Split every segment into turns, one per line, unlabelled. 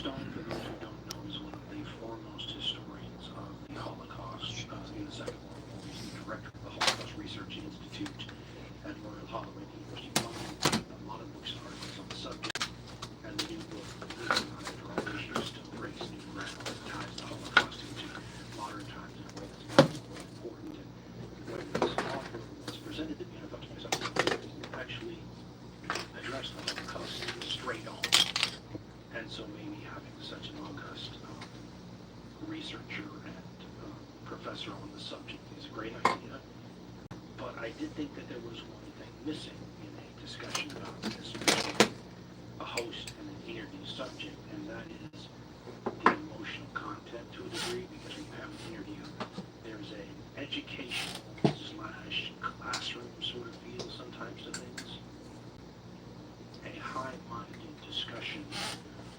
Stone, for those who don't know, is one of the foremost historians of the Holocaust in the Second World War. He's the director of the Holocaust Research Institute at Royal Holloway University. A lot of books and articles on the subject, and the new book, after all these years, still breaks new ground that ties the Holocaust into modern times in a way that's more important. And when this author was presented to me, I thought to myself, actually address the Holocaust straight on. And so maybe having such an august researcher and professor on the subject is a great idea. But I did think that there was one thing missing in a discussion about this, a host and an interview subject, and that is the emotional content to a degree, because when you have an interview, there's an educational / classroom sort of feel sometimes to things. A high-minded discussion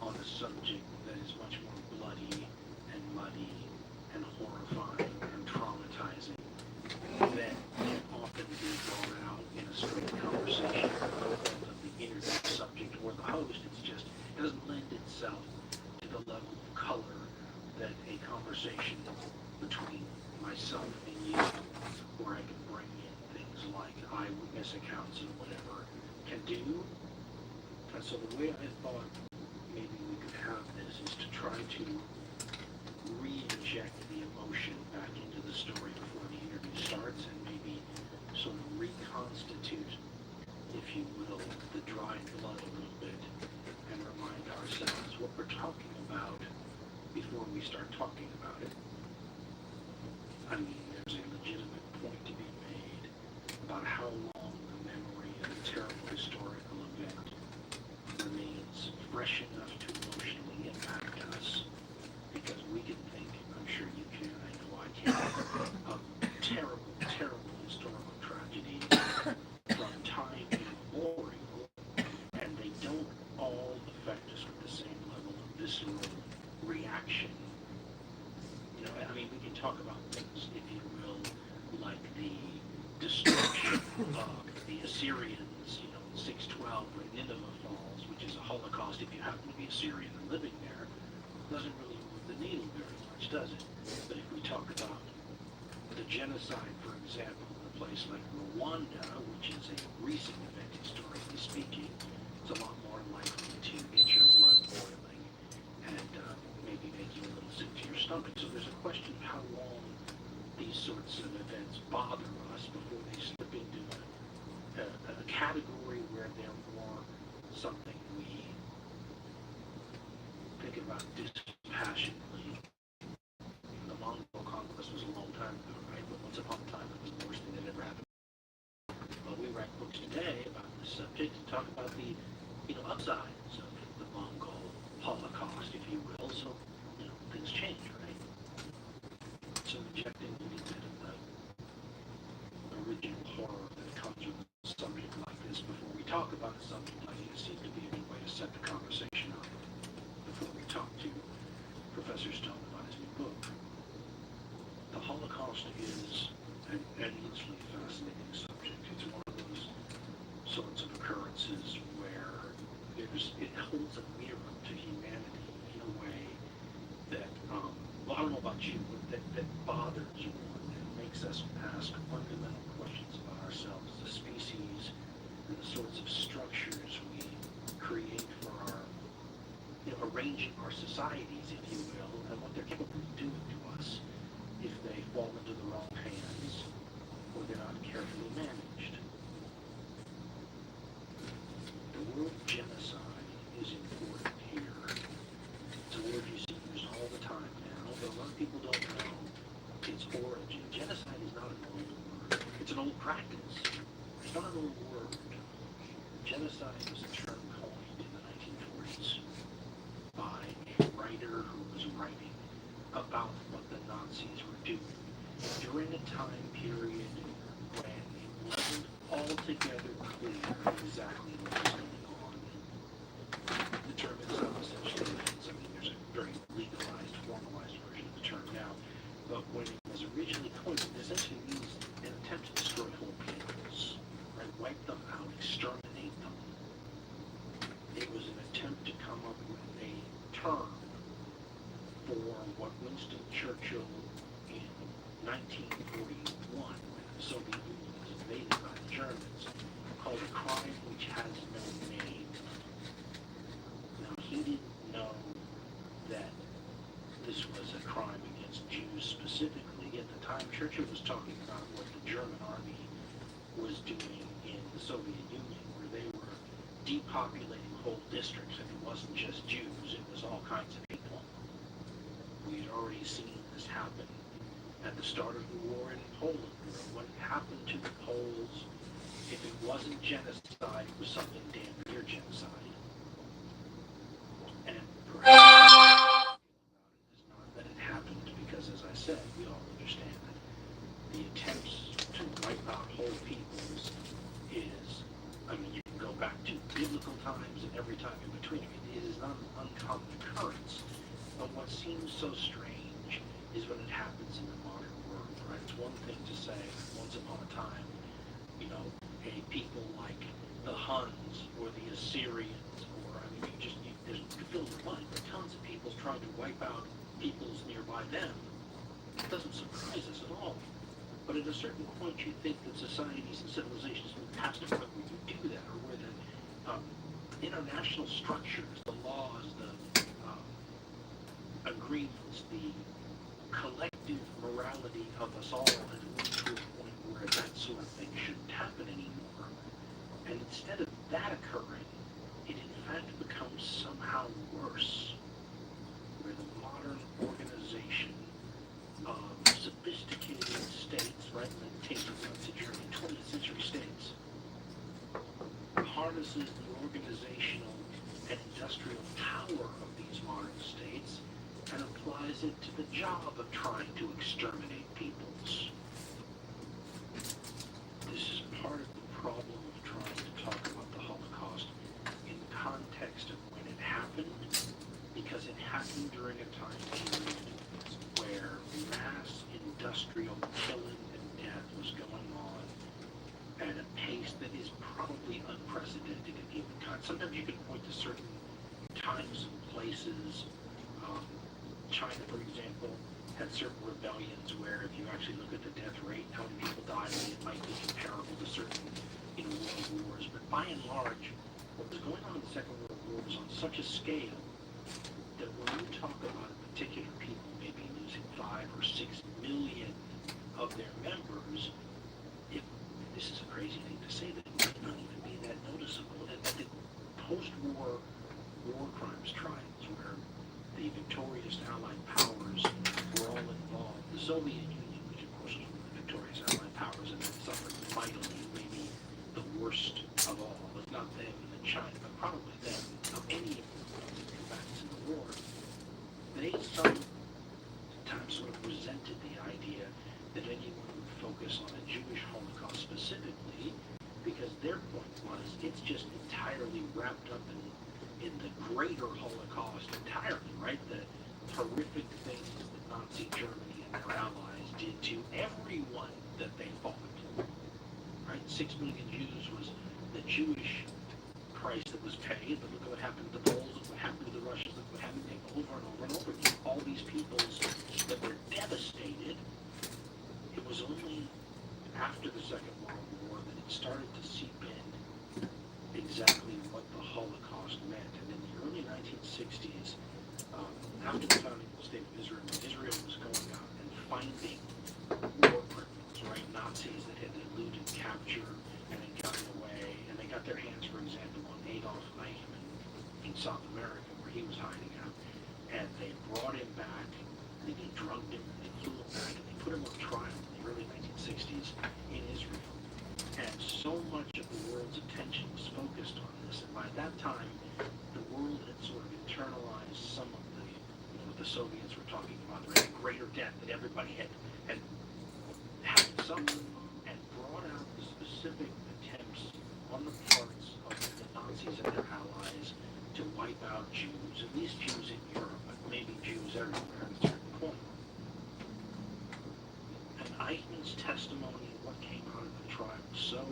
on a subject that is much more bloody and muddy and horrifying and traumatizing than can often be brought out in a straight conversation of the interview subject or the host. It doesn't lend itself to the level of color that a conversation between myself and you, where I can bring in things like eyewitness accounts and whatever, can do. And so the way I thought maybe we could have this is to try to re-inject the emotion back into the story before the interview starts, and maybe sort of reconstitute, if you will, the dried blood a little bit, and remind ourselves what we're talking about before we start talking about it. I mean, there's a legitimate point to be made about how long the memory of a terrible historical event remains fresh enough to emotionally impact us, because we can think, I'm sure you can, I know I can, of terrible, terrible historical tragedies from time immemorial, and they don't all affect us with the same level of visceral reaction. You know, I mean, we can talk about things, if you will, like the destruction of the Assyrians, in 612 when Nineveh falls, which is a Holocaust if you happen to be Assyrian and living there. Doesn't really move the needle very much, does it? But if we talk about the genocide, for example, in a place like Rwanda, which is a recent event historically speaking, it's a lot more likely to get your blood boiling and maybe make you a little sick to your stomach. So there's a question of how long these sorts of events bother us before they slip into a category where they're more something we think about dispassionately. The Mongol conquest was a long time ago, right? But once upon a time, it was the worst thing that ever happened. Well, we write books today about this subject and talk about the, upsides of the Mongol Holocaust, if you will. So, things change, right? So injecting a little bit of the original horror that comes with a subject like this before we talk about a subject like this seems to be a good way to set the conversation up before we talk to Professor Stone about his new book. The Holocaust is an endlessly fascinating subject. It's one of those sorts of occurrences where it holds a mirror to humanity in a way that, I don't know about you, but that bothers one and makes us ask fundamental questions about ourselves, the species, and the sorts of structures we create for our, arranging our societies, if you will, and what they're capable of doing to us if they fall into the wrong hands or they're not carefully managed. The word genocide is important here. It's a word you see used all the time now, but a lot of people don't know its origin. Genocide is not an old word. It's an old practice. It's not an old word. Genocide was a term coined in the 1940s by a writer who was writing about what the Nazis were doing during a time period when it wasn't altogether clear exactly what was going on. The term itself essentially means, there's a very legalized, formalized version of the term now, but when it was originally coined, it essentially means an attempt to destroy whole peoples, right? Wipe them out, exterminate them. It was an attempt to come up with a term for what Winston Churchill in 1941, when the Soviet Union was invaded by the Germans, called a crime which has no name. Now, he didn't know that this was a crime against Jews specifically. At the time, Churchill was talking about what the German army was doing in the Soviet Union, where they were depopulating whole districts, and it wasn't just Jews, it was all kinds of people. We had already seen this happen at the start of the war in Poland, where what happened to the Poles, if it wasn't genocide, it was something damn near genocide. And perhaps is not that it happened, because as I said, we all understand that the attempts to wipe out whole peoples is, I mean, you can go back to biblical times and every time in between. It is not an uncommon occurrence. But what seems so strange is when it happens in the modern world, right? It's one thing to say, once upon a time, a people like the Huns or the Assyrians, or, I mean, you fill your mind with tons of people trying to wipe out peoples nearby them. It doesn't surprise us at all. But at a certain point, you think that societies and civilizations move past a point where you do that, or where the international structures, the laws, the agreements, the collective morality of us all has moved to a point where that sort of thing shouldn't happen anymore. And instead of that occurring, it in fact becomes somehow worse, where the modern organization of sophisticated states, right, like taking to Germany, 20th century states, harnesses the organizational and industrial power of these modern states and applies it to the job of trying to exterminate peoples. This is part of the problem of trying to talk about the Holocaust in the context of when it happened, because it happened during a time period where mass industrial killing and death was going on at a pace that is probably unprecedented in humankind. Sometimes you can point to certain times and places. China, for example, had certain rebellions where if you actually look at the death rate, how many people died, it might be comparable to certain world wars. But by and large, what was going on in the Second World War was on such a scale that when you talk about a particular people maybe losing 5 or 6 million of their members, this is a crazy thing to say, that it might not even be that noticeable. At the post-war war crimes trials, where the victorious Allied powers were all involved, the Soviet Union, which of course was one of the victorious Allied powers and had suffered mightily, maybe the worst of all, if not them and then China, but probably them, of any of the combatants in the war, they sometimes sort of resented the idea that anyone would focus on a Jewish Holocaust specifically, because their point was it's just entirely wrapped up in the greater Holocaust entirely, right? The horrific things that Nazi Germany and their allies did to everyone that they fought, right? 6 million Jews was the Jewish price that was paid, but look at what happened to the Poles, look what happened to the Russians, look what happened to them over and over and over again. All these peoples that were devastated. It was only after the Second World War that it started to seep in exactly what the Holocaust meant. And in the early 1960s, after the founding of the State of Israel, when Israel was going out and finding war criminals, right, Nazis that had eluded capture and had gotten away, and they got their hands, for example, on Adolf Eichmann in South America, where he was hiding out, and they brought him back, and they drugged him, and they flew him back, and they put him on trial in the early 1960s in Israel. And so much of the world's attention was focused on this, and by that time, the world had sort of internalized some of the, what the Soviets were talking about, the greater death that everybody had suffered, and brought out the specific attempts on the parts of the Nazis and their allies to wipe out Jews, at least Jews in Europe, but maybe Jews everywhere at a certain point. And Eichmann's testimony and what came out of the trial was so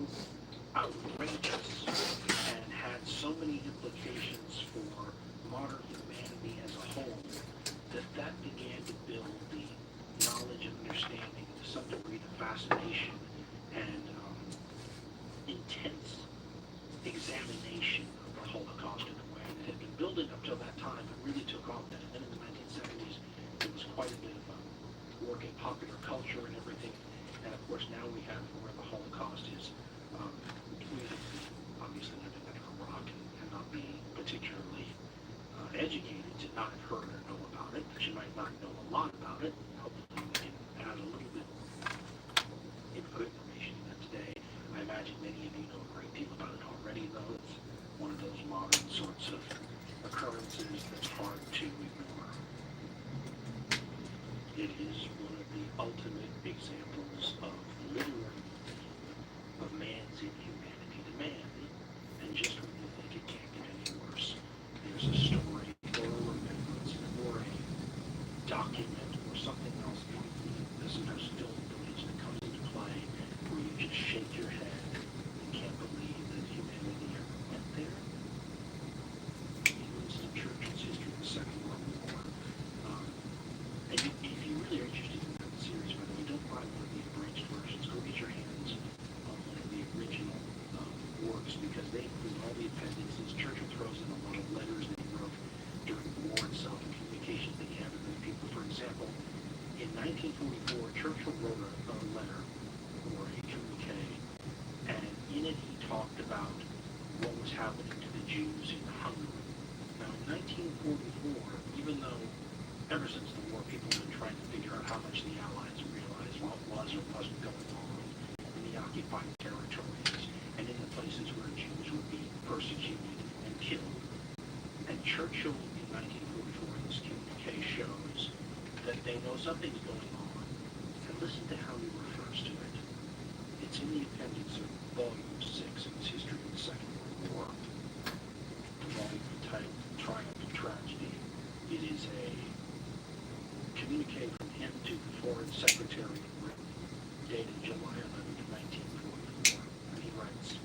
outrageous and had so many implications for modern humanity as a that began to build the knowledge and understanding, to some degree the fascination and intense examination of the Holocaust in a way that had been building up till that time. It really took off then. And then in the 1970s, there was quite a bit of work in popular culture and everything. And of course, now we have where the Holocaust is. We have obviously living under a rock and not be particularly educated to not have heard or know about it, but you might not know a lot about it. Hopefully we can add a little bit input information in that today. I imagine many of you know a great deal about it already, though. It's one of those modern sorts of occurrences that's hard to ignore. It is one of the ultimate examples of literary of man's inhumanity to man. And just when you think it can't get any worse, there's a story or a remembrance or a document or something else that listeners still believes that comes into play where you just shake your head and can't believe that humanity ever went there. In Winston Churchill's history of the Second World War. And if you really are interested in that series, by the way, don't buy one of the abridged versions. Go get your hands on one of the original works, because they include all the appendixes. Churchill throws in a lot of letters that he wrote during the war itself and communications that he had with other people. For example, in 1944, Churchill wrote a letter or a communique, and in it he talked about what was happening to the Jews in Hungary. Now, in 1944, even though ever since the war, people have been trying to figure out how much the Allies realized what was or wasn't going on in the occupied territories and in the places where Jews were being persecuted and killed. And Churchill in 1944 in this communique shows that they know something's going on. And listen to how he refers to it. It's in the appendix of Volume 6 in his history of the Second World War. The volume entitled Triumph and Tragedy. It is a communique from him to the Foreign Secretary of Britain, dated July 11, 1944, and he writes,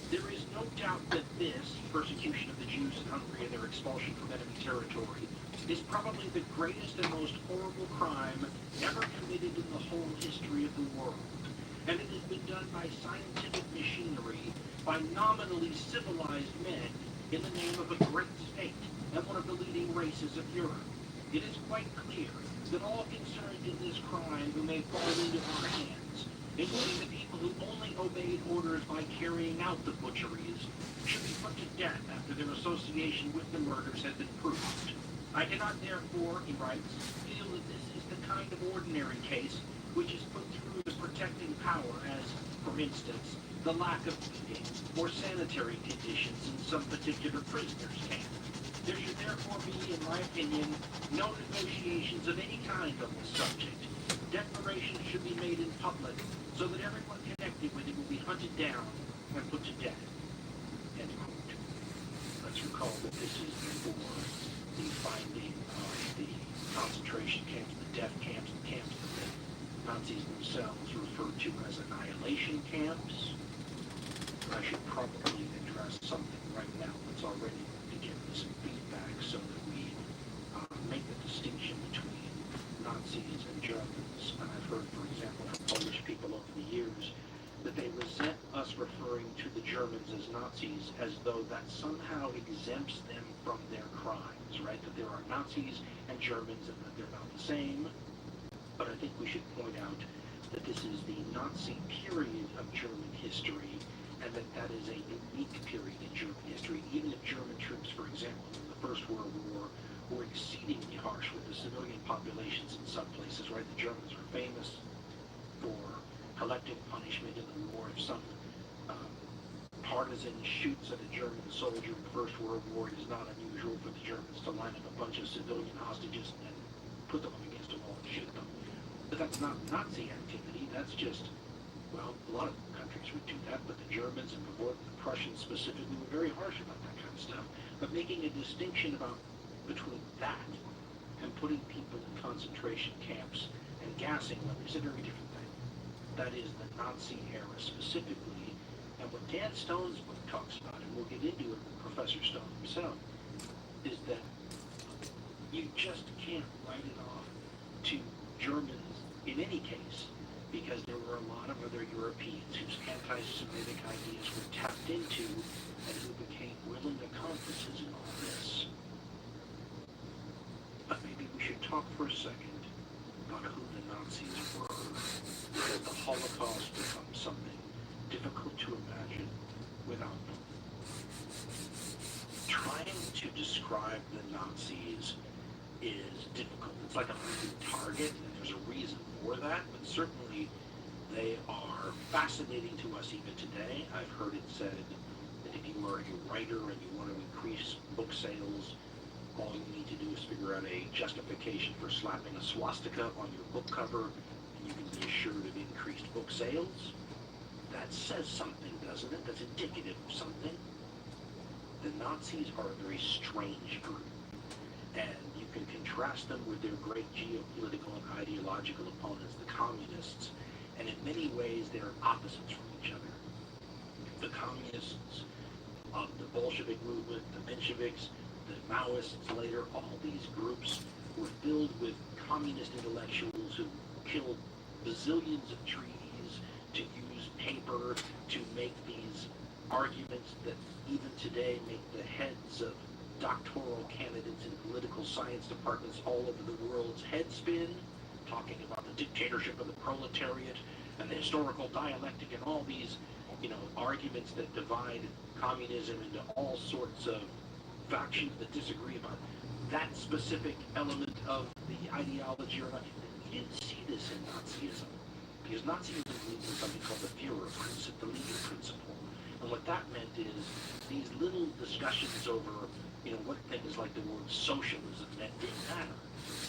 "There is no doubt that this, persecution of the Jews in Hungary and their expulsion from enemy territory, is probably the greatest and most horrible crime ever committed in the whole history of the world. And it has been done by scientific machinery, by nominally civilized men, in the name of a great state and one of the leading races of Europe. It is quite clear that all concerned in this crime who may fall into our hands, including the people who only obeyed orders by carrying out the butcheries, should be put to death after their association with the murders has been proved. I cannot therefore," he writes, "feel that this is the kind of ordinary case which is put through the protecting power as, for instance, the lack of heating or sanitary conditions in some particular prisoner's camp. There should therefore be, in my opinion, no negotiations of any kind on this subject. Declarations should be made in public so that everyone connected with it will be hunted down and put to death." End quote. Let's recall that this is before the finding of the concentration camps, the death camps, the camps that the Nazis themselves referred to as annihilation camps. I should probably address something right now that's already to give me some feedback so that we make the distinction between Nazis and Germans. And I've heard, for example, from Polish people over the years that they resent us referring to the Germans as Nazis as though that somehow exempts them from their crimes, right? That there are Nazis and Germans and that they're not the same. But I think we should point out that this is the Nazi period of German history, and that is a unique period in German history. Even if German troops, for example, in the First World War, were exceedingly harsh with the civilian populations in some places, right? The Germans are famous for collective punishment in the war. If some partisan shoots at a German soldier in the First World War, it is not unusual for the Germans to line up a bunch of civilian hostages and put them up against a wall and shoot them. But that's not Nazi activity. That's just, well, a lot of countries would do that, but the Germans and the Prussians specifically were very harsh about that kind of stuff. But making a distinction between that and putting people in concentration camps and gassing them is a very different thing. That is the Nazi era specifically. And what Dan Stone's book talks about, and we'll get into it with Professor Stone himself, is that You just can't write it off to Germans in any case, because there were a lot of other Europeans whose anti-Semitic ideas were tapped into and who became willing accomplices in all this. But maybe we should talk for a second about who the Nazis were, because the Holocaust becomes something difficult to imagine without them. Trying to describe the Nazis is difficult. It's like a moving target, and there's a reason for that, but certainly they are fascinating to us even today. I've heard it said that if you are a writer and you want to increase book sales, all you need to do is figure out a justification for slapping a swastika on your book cover, and you can be assured of increased book sales. That says something, doesn't it? That's indicative of something. The Nazis are a very strange group, and you can contrast them with their great geopolitical and ideological opponents, the communists, and in many ways they're opposites from each other. The communists of the Bolshevik movement, the Mensheviks, the Maoists later, all these groups were filled with communist intellectuals who killed bazillions of trees to use paper to make these arguments that even today make the heads of doctoral candidates in political science departments all over the world's head spin, talking about the dictatorship of the proletariat and the historical dialectic and all these, arguments that divide communism into all sorts of factions that disagree about that specific element of the ideology or not. You didn't see this in Nazism, because Nazism believed in something called the Fuhrer principle, the leader principle. And what that meant is these little discussions over, what things like the word socialism meant didn't matter.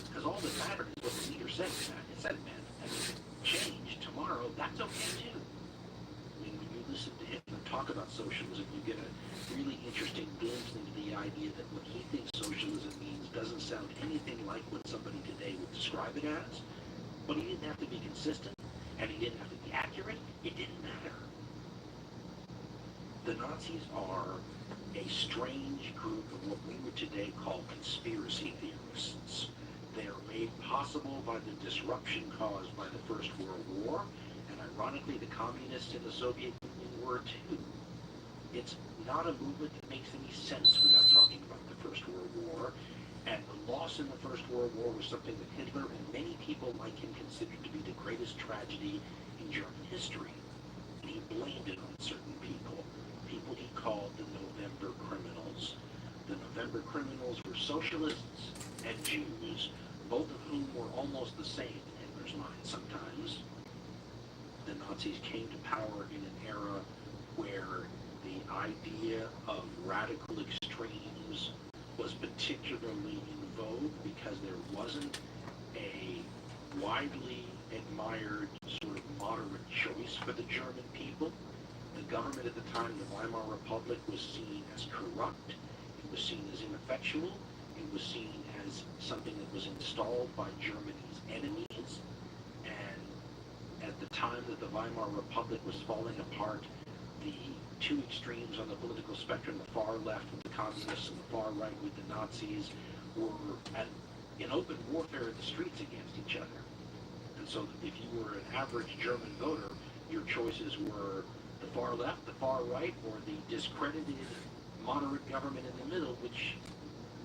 Because all that mattered is what the leader said it meant. And if it changed tomorrow, that's okay too. When you listen to him talk about socialism, you get a really interesting glimpse into the idea that what he thinks socialism means doesn't sound anything like what somebody today would describe it as. But he didn't have to be consistent, and he didn't have to be accurate. It didn't matter. The Nazis are a strange group of what we would today call conspiracy theorists. They are made possible by the disruption caused by the First World War, and ironically the communists in the Soviet Union were too. It's not a movement that makes any sense without talking about the First World War, and the loss in the First World War was something that Hitler and many people like him considered to be the greatest tragedy in German history. And he blamed it on certain people he called the November criminals. The November criminals were socialists and Jews, both of whom were almost the same in Hitler's mind sometimes. The Nazis came to power in an era where the idea of radical extremes was particularly in vogue because there wasn't a widely admired sort of moderate choice for the German people. The government at the time, the Weimar Republic, was seen as corrupt, it was seen as ineffectual, it was seen as something that was installed by Germany's enemies, and at the time that the Weimar Republic was falling apart, the two extremes on the political spectrum, the far left with the communists and the far right with the Nazis, were in open warfare in the streets against each other. And so if you were an average German voter, your choices were the far left, the far right, or the discredited moderate government in the middle, which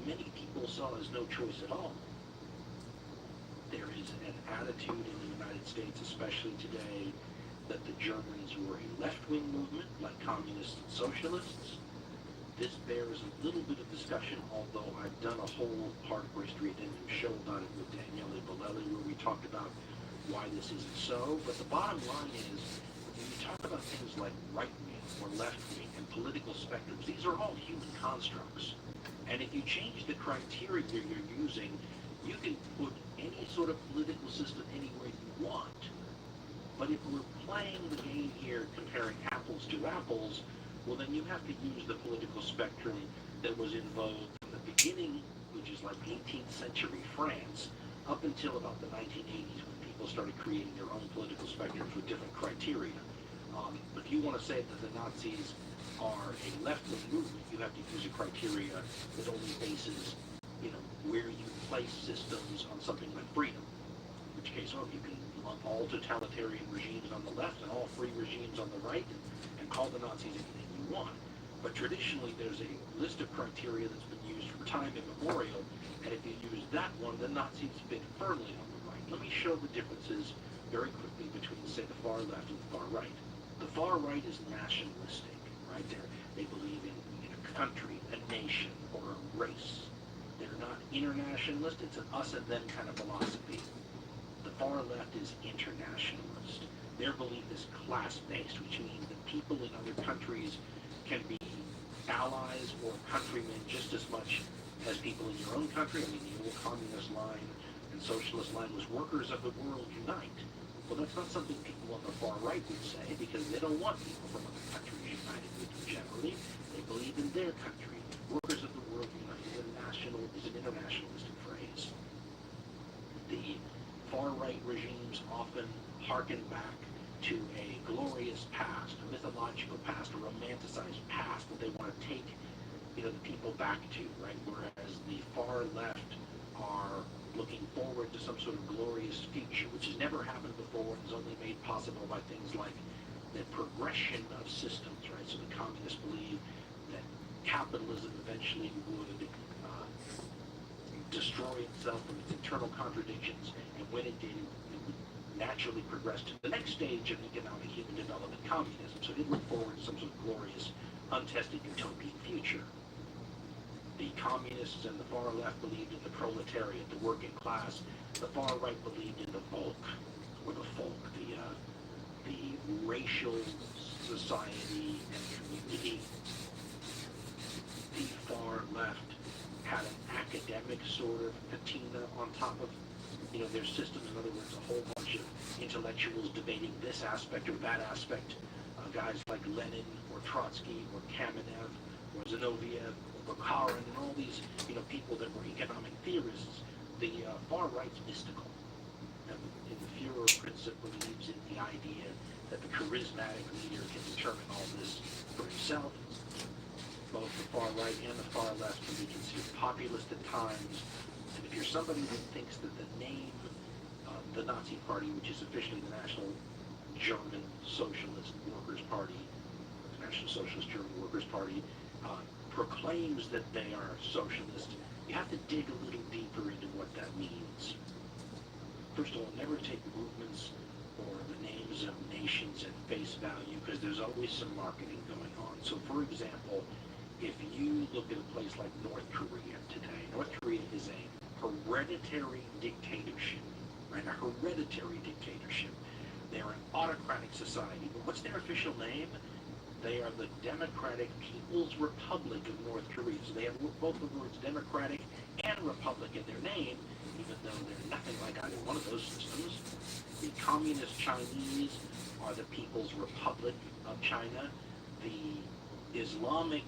many people saw as no choice at all. There is an attitude in the United States, especially today, that the Germans were a left-wing movement, like communists and socialists. This bears a little bit of discussion, although I've done a whole hardcore history addendum show about it with Daniele Bolelli, where we talked about why this isn't so. But the bottom line is, when you talk about things like right-wing or left-wing and political spectrums, these are all human constructs. And if you change the criteria you're using, you can put any sort of political system anywhere you want. But if we're playing the game here comparing apples to apples, well then you have to use the political spectrum that was in vogue from the beginning, which is like 18th century France, up until about the 1980s when people started creating their own political spectrums with different criteria. If you want to say that the Nazis are a left-wing movement, you have to use a criteria that only bases where you place systems on something like freedom. In which case, you can lump all totalitarian regimes on the left and all free regimes on the right, and call the Nazis anything you want. But traditionally, there's a list of criteria that's been used for time immemorial, and if you use that one, the Nazis fit firmly on the right. Let me show the differences very quickly between, say, the far left and the far right. The far right is nationalistic, right? They believe in a country, a nation, or a race. They're not internationalist. It's an us and them kind of philosophy. The far left is internationalist. Their belief is class-based, which means that people in other countries can be allies or countrymen just as much as people in your own country. I mean, the old communist line and socialist line was workers of the world unite. Well, that's not something people on the far right would say, because they don't want people from other countries united with them generally. They believe in their country. Workers of the world unite is an internationalistic phrase. The far-right regimes often harken back to a glorious past, a mythological past, a romanticized past that they want to take, the people back to, right? Whereas the far left are looking forward to some sort of glorious future, which has never happened before and is only made possible by things like the progression of systems, right? So the communists believe that capitalism eventually would destroy itself from its internal contradictions, and when it did, it would naturally progress to the next stage of economic human development, communism. So it looked forward to some sort of glorious, untested utopian future. The communists and the far left believed in the proletariat, the working class. The far right believed in the folk, or the folk, the racial society and community. The far left had an academic sort of patina on top of, their systems. In other words, a whole bunch of intellectuals debating this aspect or that aspect. Guys like Lenin or Trotsky or Kamenev or Zinoviev or Bukharin and all these, people that were economic theorists. The far right's mystical. And the Fuhrer principle believes in the idea that the charismatic leader can determine all this for himself. Both the far right and the far left can be considered populist at times. And if you're somebody that thinks that the name, the Nazi Party, which is officially the National German Socialist Workers' Party, the National Socialist German Workers' Party, proclaims that they are socialist, you have to dig a little deeper into what that means. First of all, never take movements or the names of nations at face value, because there's always some marketing going on. So, for example, if you look at a place like North Korea today, North Korea is a hereditary dictatorship, right? A hereditary dictatorship. They're an autocratic society. But what's their official name? They are the Democratic People's Republic of North Korea. So they have both the words democratic and republic in their name, even though they're nothing like either one of those systems. The Communist Chinese are the People's Republic of China. The Islamic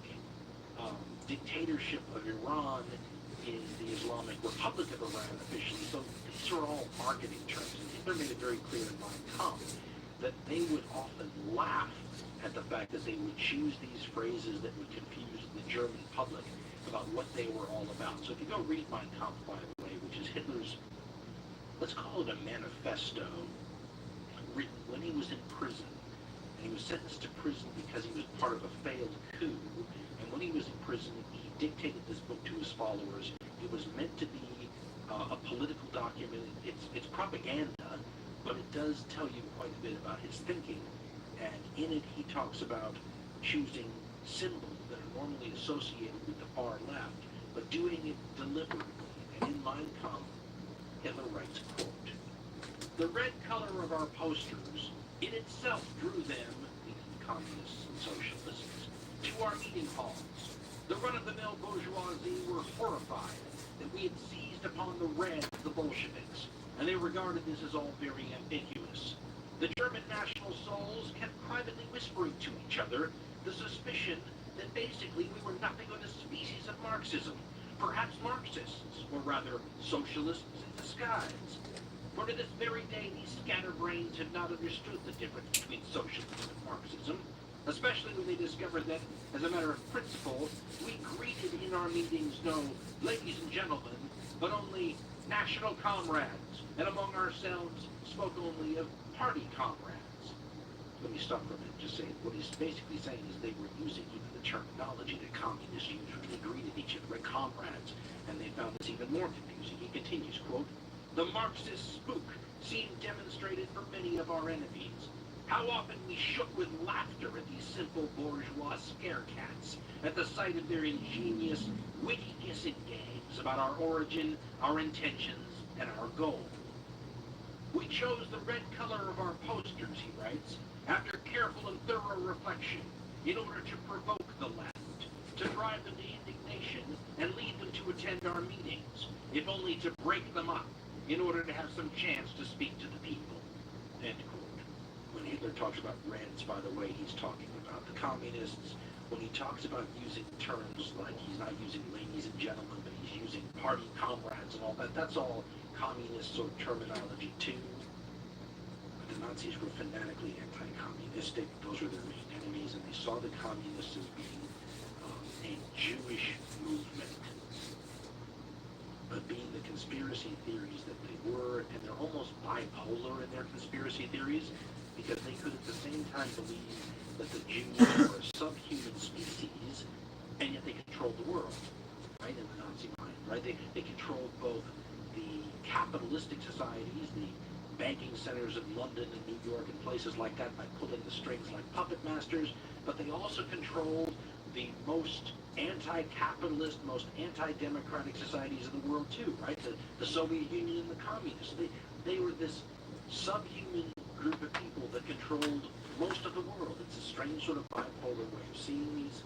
dictatorship of Iran is the Islamic Republic of Iran officially. So these are all marketing terms. And Hitler made it very clear in Mein Kampf that they would often laugh at the fact that they would choose these phrases that would confuse the German public about what they were all about. So if you go read Mein Kampf, by the way, which is Hitler's, let's call it a manifesto, written when he was in prison. And he was sentenced to prison because he was part of a failed coup. And when he was in prison, he dictated this book to his followers. It was meant to be a political document. It's propaganda, but it does tell you quite a bit about his thinking. And in it, he talks about choosing symbols that are normally associated with the far left, but doing it deliberately. And in Mein Kampf, Hitler writes, quote, "The red color of our posters in itself drew them," meaning the communists and socialists, "to our meeting halls. The run-of-the-mill bourgeoisie were horrified that we had seized upon the red of the Bolsheviks, and they regarded this as all very ambiguous. The German national souls kept privately whispering to each other the suspicion that basically we were nothing but a species of Marxism, perhaps Marxists, or rather socialists in disguise. For to this very day these scatterbrains have not understood the difference between socialism and Marxism. especially when they discovered that, as a matter of principle, we greeted in our meetings no ladies and gentlemen, but only national comrades, and among ourselves spoke only of party comrades. Let me stop for a minute and just say what he's basically saying is they were using even the terminology that communists used when they greeted each other as comrades, and they found this even more confusing. He continues, quote, "The Marxist spook seemed demonstrated for many of our enemies. How often we shook with laughter at these simple bourgeois scarecats at the sight of their ingenious, witty guessing games about our origin, our intentions, and our goal. We chose the red color of our posters," he writes, "after careful and thorough reflection, in order to provoke the left, to drive them to indignation, and lead them to attend our meetings, if only to break them up, in order to have some chance to speak to the people." End quote. When Hitler talks about Reds, by the way, he's talking about the communists. When he talks about using terms like he's not using ladies and gentlemen, but he's using party comrades and all that, that's all communist sort of terminology too. But the Nazis were fanatically anti-communistic. Those were their main enemies, and they saw the communists as being a Jewish movement. But being the conspiracy theories that they were, and they're almost bipolar in their conspiracy theories, because they could at the same time believe that the Jews were a subhuman species, and yet they controlled the world, right, in the Nazi mind, right? They controlled both the capitalistic societies, the banking centers of London and New York and places like that by pulling the strings like puppet masters, but they also controlled the most anti-capitalist, most anti-democratic societies of the world too, right? The Soviet Union and the communists. They were this subhuman group of people that controlled most of the world. It's a strange sort of bipolar way of seeing these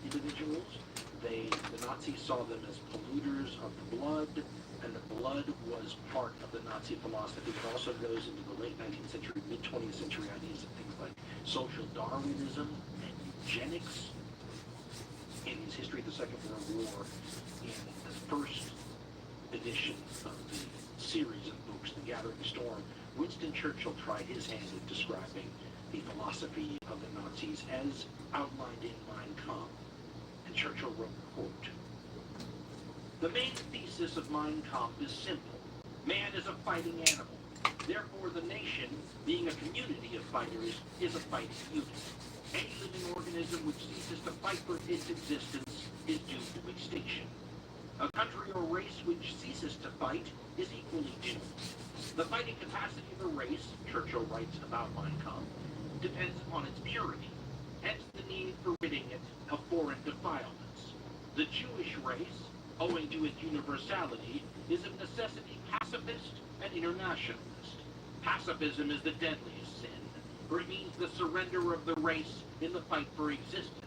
individuals. The Nazis saw them as polluters of the blood, and the blood was part of the Nazi philosophy. It also goes into the late 19th century, mid-20th century ideas of things like social Darwinism and eugenics. In his History of the Second World War, in the first edition of the series of books, The Gathering Storm, Winston Churchill tried his hand at describing the philosophy of the Nazis as outlined in Mein Kampf. And Churchill wrote, quote, "The main thesis of Mein Kampf is simple. Man is a fighting animal. Therefore, the nation, being a community of fighters, is a fighting unit. Any living organism which ceases to fight for its existence is doomed to extinction. A country or race which ceases to fight is equally doomed. The fighting capacity of a race," Churchill writes about Mein Kampf, "depends upon its purity, hence the need for ridding it of foreign defilements. The Jewish race, owing to its universality, is of necessity pacifist and internationalist. Pacifism is the deadliest sin, for it means the surrender of the race in the fight for existence.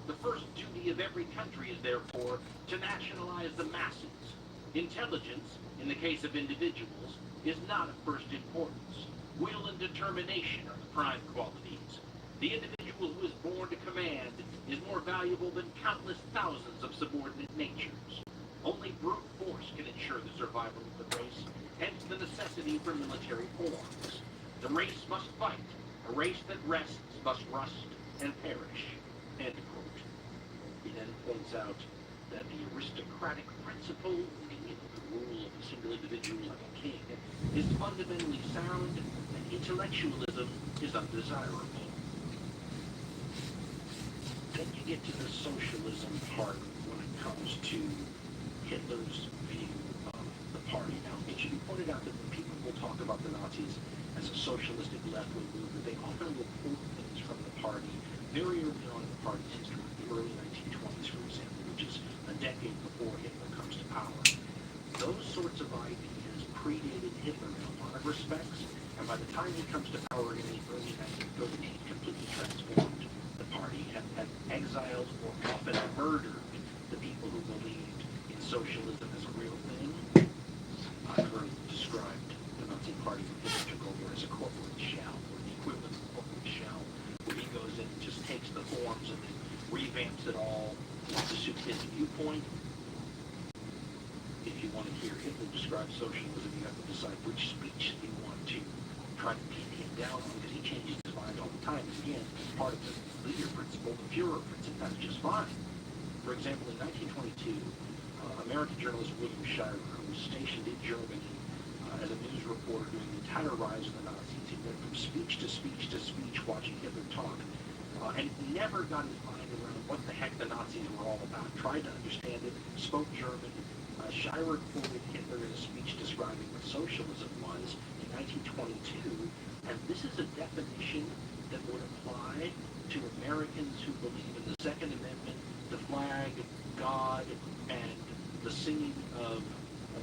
The first duty of every country is therefore to nationalize the masses. Intelligence, in the case of individuals, is not of first importance. Will and determination are the prime qualities. The individual who is born to command is more valuable than countless thousands of subordinate natures. Only brute force can ensure the survival of the race, hence the necessity for military forms. The race must fight. A race that rests must rust and perish." End quote. He then points out that the aristocratic principle, meaning the rule of a single individual like a king, is fundamentally sound, and intellectualism is undesirable. Then you get to the socialism part when it comes to Hitler's view of the party. Now, it should be pointed out that when people will talk about the Nazis as a socialistic left-wing movement, they often will quote things from the party very early on in the party's history, the early 1920s, for example, which is a decade before Hitler comes to power. Those sorts of ideas predated Hitler in a lot of respects, and by the time he comes to power in the early 1930s, he completely transformed the party and exiled or often murdered the people who believed in socialism as a real thing. I've heard described the Nazi Party when Hitler took over as a corporate shell, or the equivalent of a corporate shell, where he goes in and just takes the forms and then revamps it all to suit his viewpoint. If you want to hear Hitler describe socialism, you have to decide which speech you want to try to pin him down on, because he changes his mind all the time. And again, part of the leader principle, the Fuhrer principle, that's just fine. For example, in 1922, American journalist William Shirer, who was stationed in Germany as a news reporter during the entire rise of the Nazis, he went from speech to speech to speech watching Hitler talk, and never got his mind around what the heck the Nazis were all about. Tried to understand it, spoke German. Shirer quoted Hitler in a speech describing what socialism was in 1922, and this is a definition that would apply to Americans who believe in the Second Amendment, the flag, God, and the singing of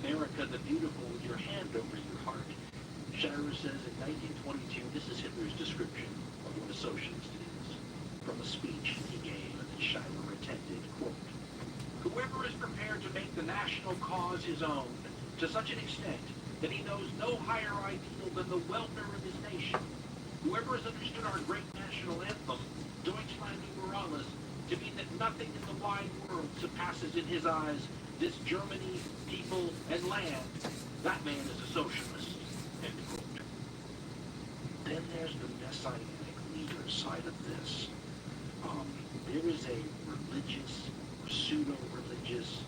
America the Beautiful with your hand over your heart. Shirer says in 1922, this is Hitler's description of what a socialist is, from a speech he gave and that Shirer attended, quote, "Whoever is prepared to make the national cause his own to such an extent that he knows no higher ideal than the welfare of his nation, whoever has understood our great national anthem, Deutschland über alles, to mean that nothing in the wide world surpasses in his eyes this Germany, people, and land, that man is a socialist," end quote. Then there's the messianic leader side of this. There is a religious, pseudo-religious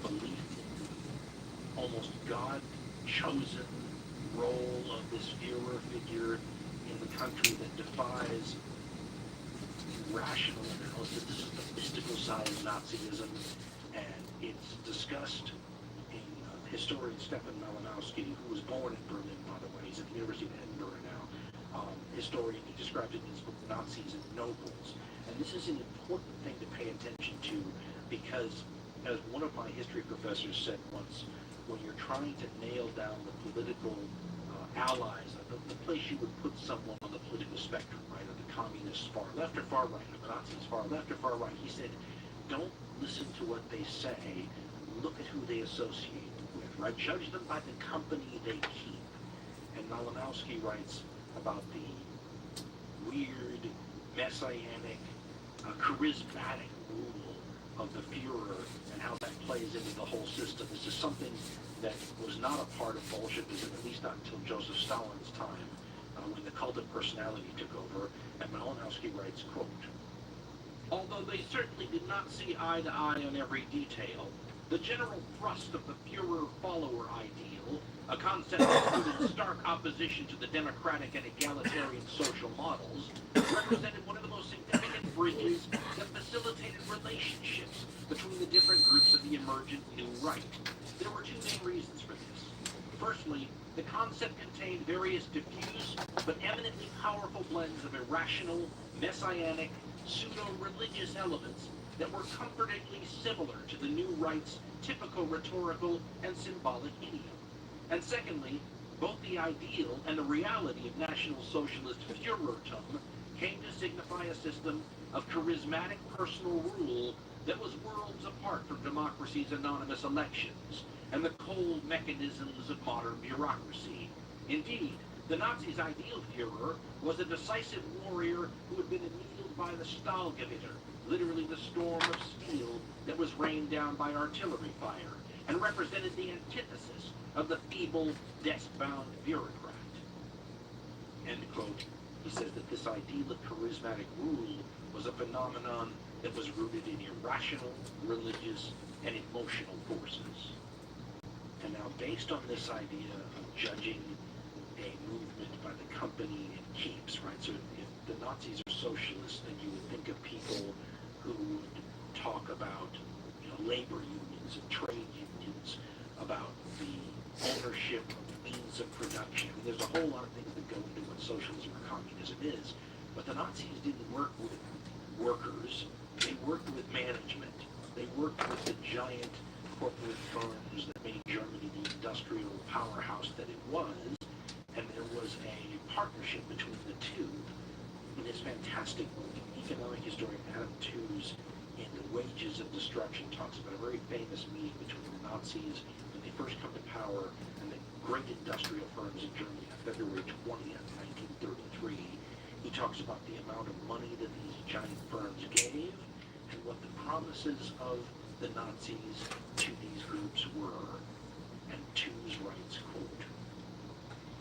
belief in the almost God-chosen role of this Fuhrer figure in the country that defies rational analysis. This is the mystical side of Nazism, and it's discussed in historian Stefan Malinowski, who was born in Berlin, by the way. He's at the University of Edinburgh now. Historian, he describes it in his book, Nazis and Nobles. And this is an important thing to pay attention to because, as one of my history professors said once, when you're trying to nail down the political allies, the place you would put someone on the political spectrum, right, of the communists far left or far right, or the Nazis far left or far right, he said, don't listen to what they say, look at who they associate with, right? Judge them by the company they keep. And Malinowski writes about the weird, messianic, charismatic rule of the Fuhrer and how that plays into the whole system. This is something that was not a part of Bolshevism, at least not until Joseph Stalin's time, when the cult of personality took over. And Malinowski writes, quote, "Although they certainly did not see eye to eye on every detail, the general thrust of the Fuhrer follower ideal, a concept that stood in stark opposition to the democratic and egalitarian social models, represented one of the most significant bridges that facilitated relationships between the different groups of the emergent new right. There were two main reasons for this. Firstly, the concept contained various diffuse but eminently powerful blends of irrational, messianic, pseudo-religious elements that were comfortingly similar to the new right's typical rhetorical and symbolic idiom. And secondly, both the ideal and the reality of National Socialist Führertum came to signify a system of charismatic personal rule that was worlds apart from democracy's anonymous elections and the cold mechanisms of modern bureaucracy. Indeed, the Nazis' ideal Führer was a decisive warrior who had been annealed by the Stahlgewitter, literally the storm of steel that was rained down by artillery fire, and represented the antithesis of the feeble, desk-bound bureaucrat." End quote. He says that this ideal of charismatic rule was a phenomenon that was rooted in irrational, religious, and emotional forces. And now, based on this idea of judging a movement by the company it keeps, right? So if the Nazis are socialists, then you would think of people who would talk about, labor unions and trade unions, about the ownership of the means of production. I mean, there's a whole lot of things that go into what socialism or communism is. But the Nazis didn't work with workers. They worked with management. They worked with the giant corporate firms that made Germany the industrial powerhouse that it was. And there was a partnership between the two. In this fantastic movie, economic historian Adam Tooze, in The Wages of Destruction, talks about a very famous meeting between the Nazis when they first come to power and the great industrial firms in Germany on February 20th, 1933. He talks about the amount of money that these giant firms gave and what the promises of the Nazis to these groups were. And Tooze writes, quote,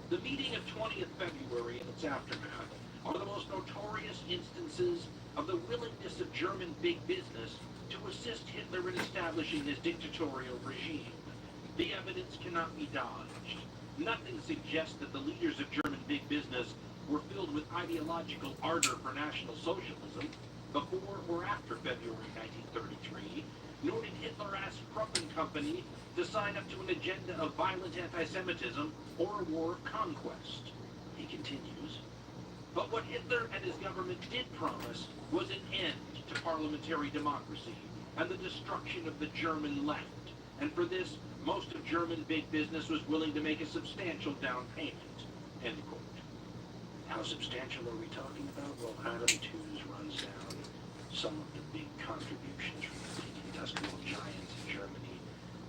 "The meeting of 20th February and its aftermath are the most notorious instances of the willingness of German big business to assist Hitler in establishing his dictatorial regime. The evidence cannot be dodged. Nothing suggests that the leaders of German big business were filled with ideological ardor for National Socialism before or after February 1933, nor did Hitler ask Krupp and Company to sign up to an agenda of violent anti-Semitism or a war of conquest. He continues, but what Hitler and his government did promise was an end to parliamentary democracy and the destruction of the German left. And for this, most of German big business was willing to make a substantial down payment. End quote. How substantial are we talking about? Well, Adam Tooze runs down some of the big contributions from the big industrial giants in Germany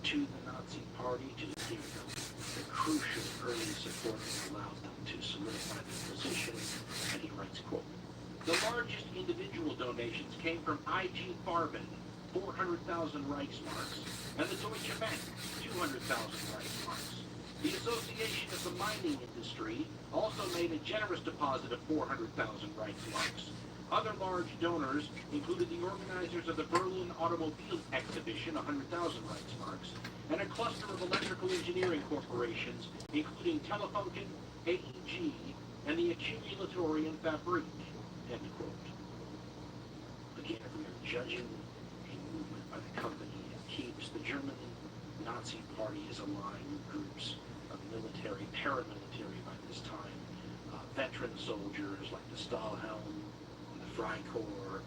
to the Nazi Party, to the kingdom. The crucial early support that allowed them to solidify their position, and he writes, quote, the largest individual donations came from I.G. Farben, 400,000 Reichsmarks, and the Deutsche Bank, 200,000 Reichsmarks. The Association of the Mining Industry also made a generous deposit of 400,000 Reichsmarks. Other large donors included the organizers of the Berlin Automobile Exhibition, 100,000 Reichsmarks, and a cluster of electrical engineering corporations, including Telefunken, AEG, and the Accumulatorium Fabrik. End quote. Again, if we are judging a movement by the company it keeps, the German Nazi Party is aligned with groups of military, paramilitary by this time, veteran soldiers like the Stahlhelm and the Freikorps,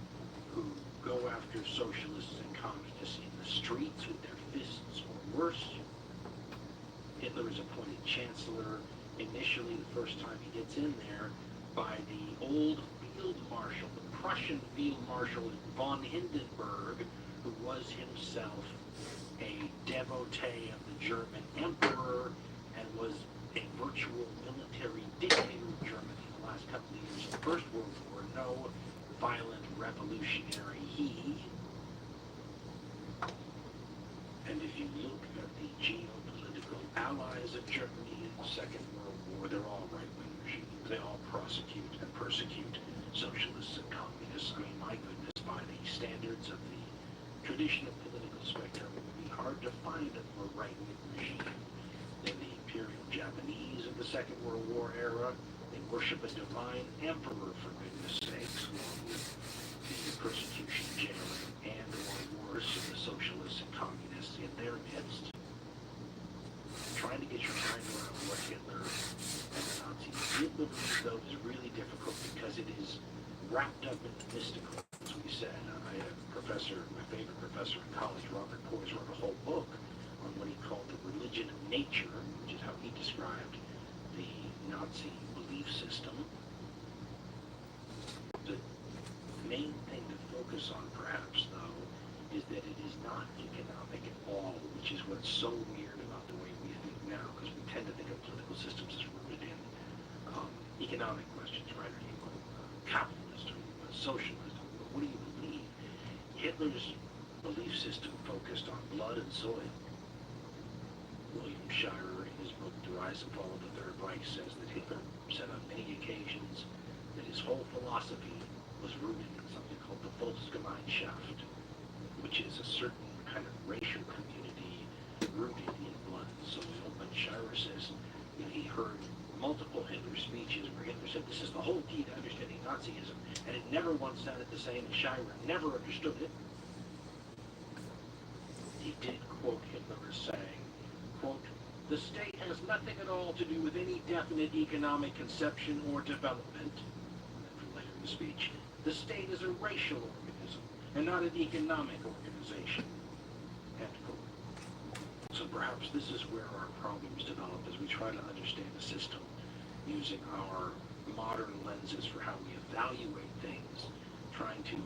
who go after socialists and communists in the streets with their fists or worse. Hitler is appointed chancellor initially, the first time he gets in there, by the old field marshal, the Prussian field marshal von Hindenburg, who was himself a devotee of the German emperor and was a virtual military dictator of Germany in the last couple of years of the First World War. No violent revolutionary he. And if you look at the geopolitical allies of Germany in the Second World War, they're all right-wing regimes. They all prosecute and persecute socialists and communists. I mean, my goodness, by the standards of the traditional political spectrum, it would be hard to find a more right-wing regime than the Imperial Japanese of the Second World War era. They worship a divine emperor, for goodness sakes, along with the persecution, jailing, and or worse, of the socialists and communists in their midst. Trying to get your mind around what Hitler and the Nazis did believe, though, is really difficult because it is wrapped up in the mystical. As we said, I had a professor, my favorite professor in college, Robert Poyes, wrote a whole book on what he called the religion of nature, which is how he described the Nazi belief system. The main thing to focus on, perhaps, though, is that it is not economic at all, which is what's so weird about the way we think now, because we tend to think of political systems as rooted in economic questions, right? Are you capitalist? Are you socialist? What do you believe? Hitler's belief system focused on blood and soil. William Shirer, in his book The Rise and Fall of the Third Reich, says that Hitler said on many occasions that his whole philosophy was rooted in something called the Volksgemeinschaft, which is a certain kind of racial community rooted in blood and soil. But Shirer says, you know, he heard multiple Hitler speeches where Hitler said this is the whole key to understanding Nazism, and it never once sounded the same, and Shirer never understood it. He did quote Hitler as saying, quote, the state has nothing at all to do with any definite economic conception or development. And from later in the speech, the state is a racial organism and not an economic organization. End quote. So perhaps this is where our problems develop as we try to understand the system using our modern lenses for how we evaluate things, trying to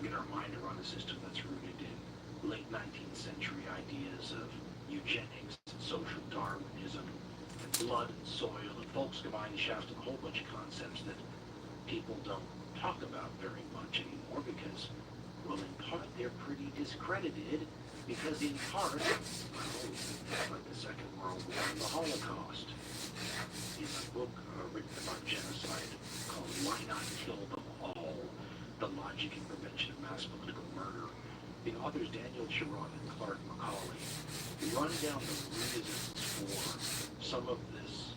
get our mind around a system that's rooted in late 19th century ideas of eugenics and social Darwinism and blood and soil and Volksgemeinschaft and a whole bunch of concepts that people don't talk about very much anymore because, well, in part they're pretty discredited Because in part, like the Second World War and the Holocaust, in a book written about genocide called Why Not Kill Them All? The Logic and Prevention of Mass Political Murder, the authors Daniel Chiron and Clark Macaulay run down the reasons for some of this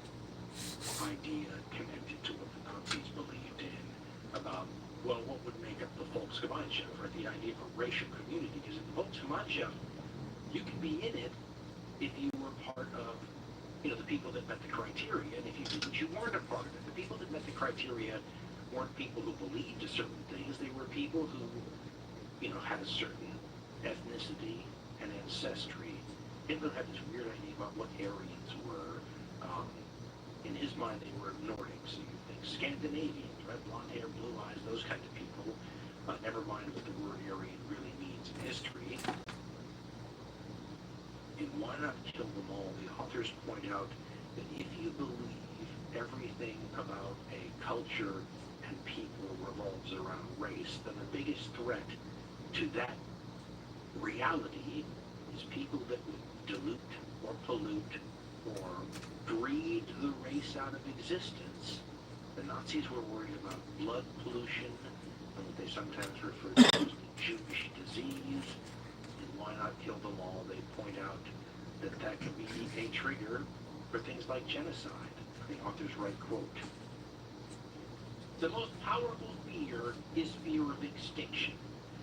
idea connected to what the Nazis believed in about, well, what would make up the Volksgemeinschaft, right? The idea of a racial community. Because in the Volksgemeinschaft, you can be in it if you were part of, the people that met the criteria, and if you didn't, you weren't a part of it. The people that met the criteria weren't people who believed a certain things. They were people who, had a certain ethnicity and ancestry. Hitler had this weird idea about what Aryans were. In his mind, they were Nordics. So you think Scandinavians, right? Blonde hair, blue eyes, those kind of people. Never mind what the word Aryan really means in history. In Why Not Kill Them All, the authors point out that if you believe everything about a culture and people revolves around race, then the biggest threat to that reality is people that would dilute or pollute or breed the race out of existence. The Nazis were worried about blood pollution, and what they sometimes refer to as the Jewish disease. And Why Not Kill Them All? They point out that can be a trigger for things like genocide. The authors write, quote, "The most powerful fear is fear of extinction.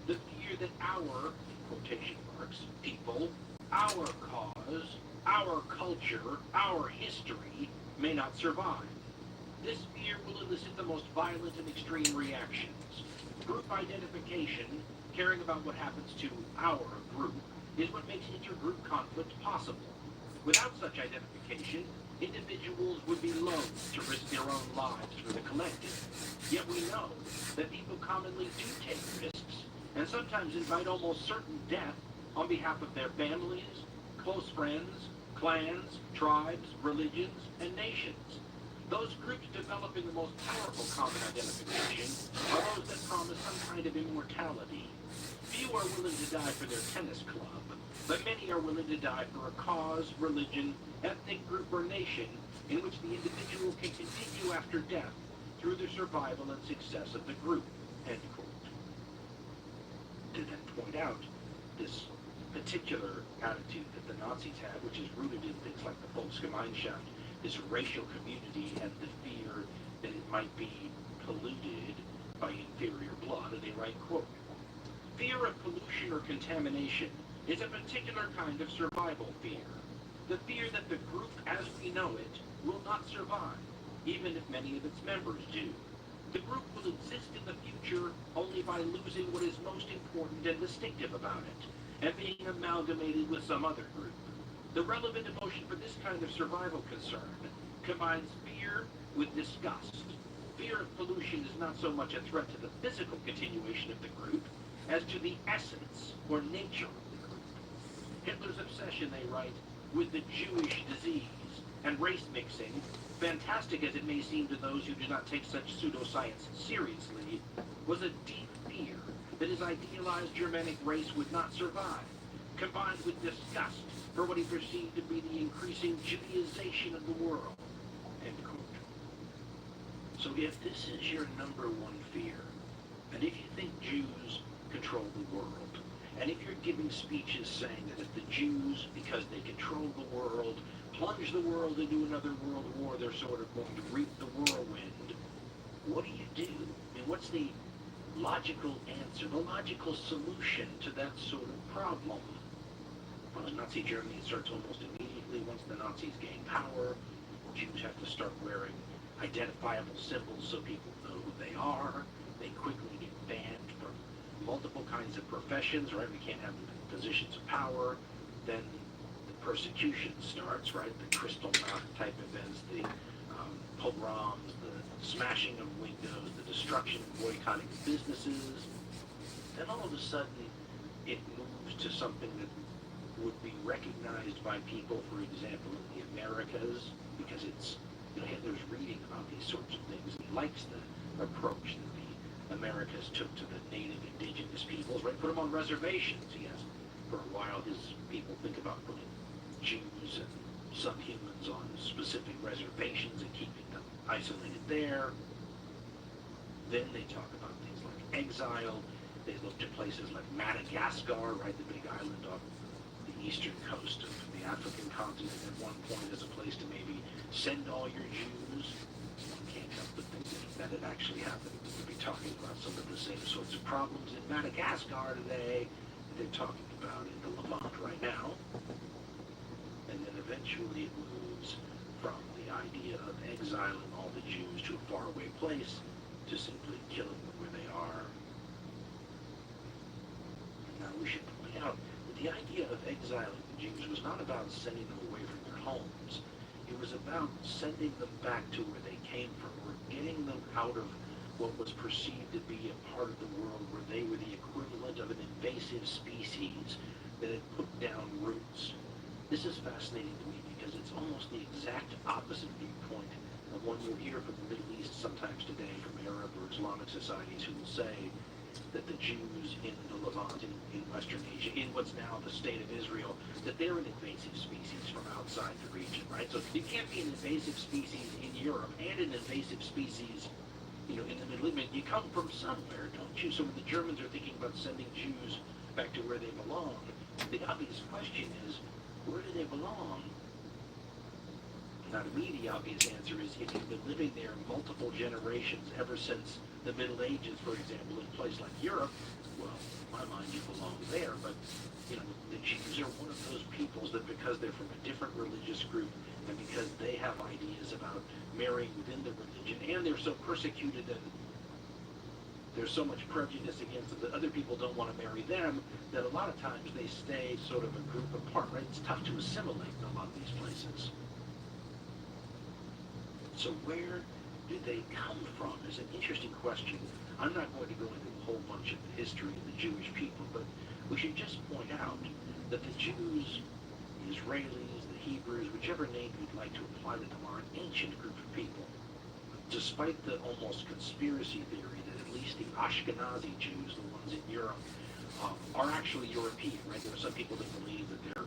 The fear that our, quotation marks, people, our cause, our culture, our history may not survive. This fear will elicit the most violent and extreme reactions. Group identification, caring about what happens to our group, is what makes intergroup conflict possible. Without such identification, individuals would be loath to risk their own lives for the collective. Yet we know that people commonly do take risks, and sometimes invite almost certain death on behalf of their families, close friends, clans, tribes, religions, and nations. Those groups developing the most powerful common identification are those that promise some kind of immortality. Few are willing to die for their tennis club, but many are willing to die for a cause, religion, ethnic group, or nation in which the individual can continue after death through the survival and success of the group." End quote. To then point out this particular attitude that the Nazis had, which is rooted in things like the Volksgemeinschaft, this racial community, and the fear that it might be polluted by inferior blood. And they write, quote, "Fear of pollution or contamination is a particular kind of survival fear. The fear that the group as we know it will not survive, even if many of its members do. The group will exist in the future only by losing what is most important and distinctive about it, and being amalgamated with some other group. The relevant emotion for this kind of survival concern combines fear with disgust. Fear of pollution is not so much a threat to the physical continuation of the group as to the essence or nature of the group. Hitler's obsession," they write, "with the Jewish disease and race mixing, fantastic as it may seem to those who do not take such pseudoscience seriously, was a deep fear that his idealized Germanic race would not survive, combined with disgust for what he perceived to be the increasing Judaization of the world." End quote. So if this is your number one fear, and if you think Jews control the world, and if you're giving speeches saying that if the Jews, because they control the world, plunge the world into another world war, they're sort of going to reap the whirlwind, what do you do? I mean, what's the logical answer, the logical solution to that sort of problem? Well, in Nazi Germany, it starts almost immediately. Once the Nazis gain power, Jews have to start wearing identifiable symbols so people know who they are. They quickly get banned from multiple kinds of professions, right? We can't have them in positions of power. Then the persecution starts, right? The Kristallnacht type events, the pogroms, the smashing of windows, the destruction and boycotting of businesses. Then all of a sudden, it moves to something that would be recognized by people, for example, in the Americas, because it's, Hitler's reading about these sorts of things, and he likes the approach that the Americas took to the native indigenous peoples, right? Put them on reservations. He has For a while, his people think about putting Jews and subhumans on specific reservations and keeping them isolated there. Then they talk about things like exile. They look to places like Madagascar, right, the big island off the eastern coast of the African continent at one point as a place to maybe send all your Jews. One can't help but think that it actually happened. We'll be talking about some of the same sorts of problems in Madagascar today that they're talking about in the Levant right now. And then eventually it moves from the idea of exiling all the Jews to a faraway place to simply killing them where they are. Now we should point out that the idea of exiling the Jews was not about sending them away from their homes. It was about sending them back to where they came from, or getting them out of what was perceived to be a part of the world where they were the equivalent of an invasive species that had put down roots. This is fascinating to me because it's almost the exact opposite viewpoint of one you'll hear from the Middle East sometimes today from Arab or Islamic societies who will say that the Jews in the Levant, in Western Asia, in what's now the state of Israel, that they're an invasive species from outside the region, right? So you can't be an invasive species in Europe and an invasive species, in the Middle East. You come from somewhere, don't you? So when the Germans are thinking about sending Jews back to where they belong, the obvious question is, where do they belong? Now, to me, the obvious answer is if you've been living there multiple generations ever since the Middle Ages, for example, in a place like Europe, well, in my mind, you belong there. But, the Jews are one of those peoples that because they're from a different religious group and because they have ideas about marrying within the religion and they're so persecuted and there's so much prejudice against them that other people don't want to marry them, that a lot of times they stay sort of a group apart, right? It's tough to assimilate in a lot of these places. So where do they come from is an interesting question. I'm not going to go into a whole bunch of the history of the Jewish people, but we should just point out that the Jews, the Israelis, the Hebrews, whichever name you'd like to apply to them, are an ancient group of people. Despite the almost conspiracy theory that at least the Ashkenazi Jews, the ones in Europe, are actually European, right? There are some people that believe that they're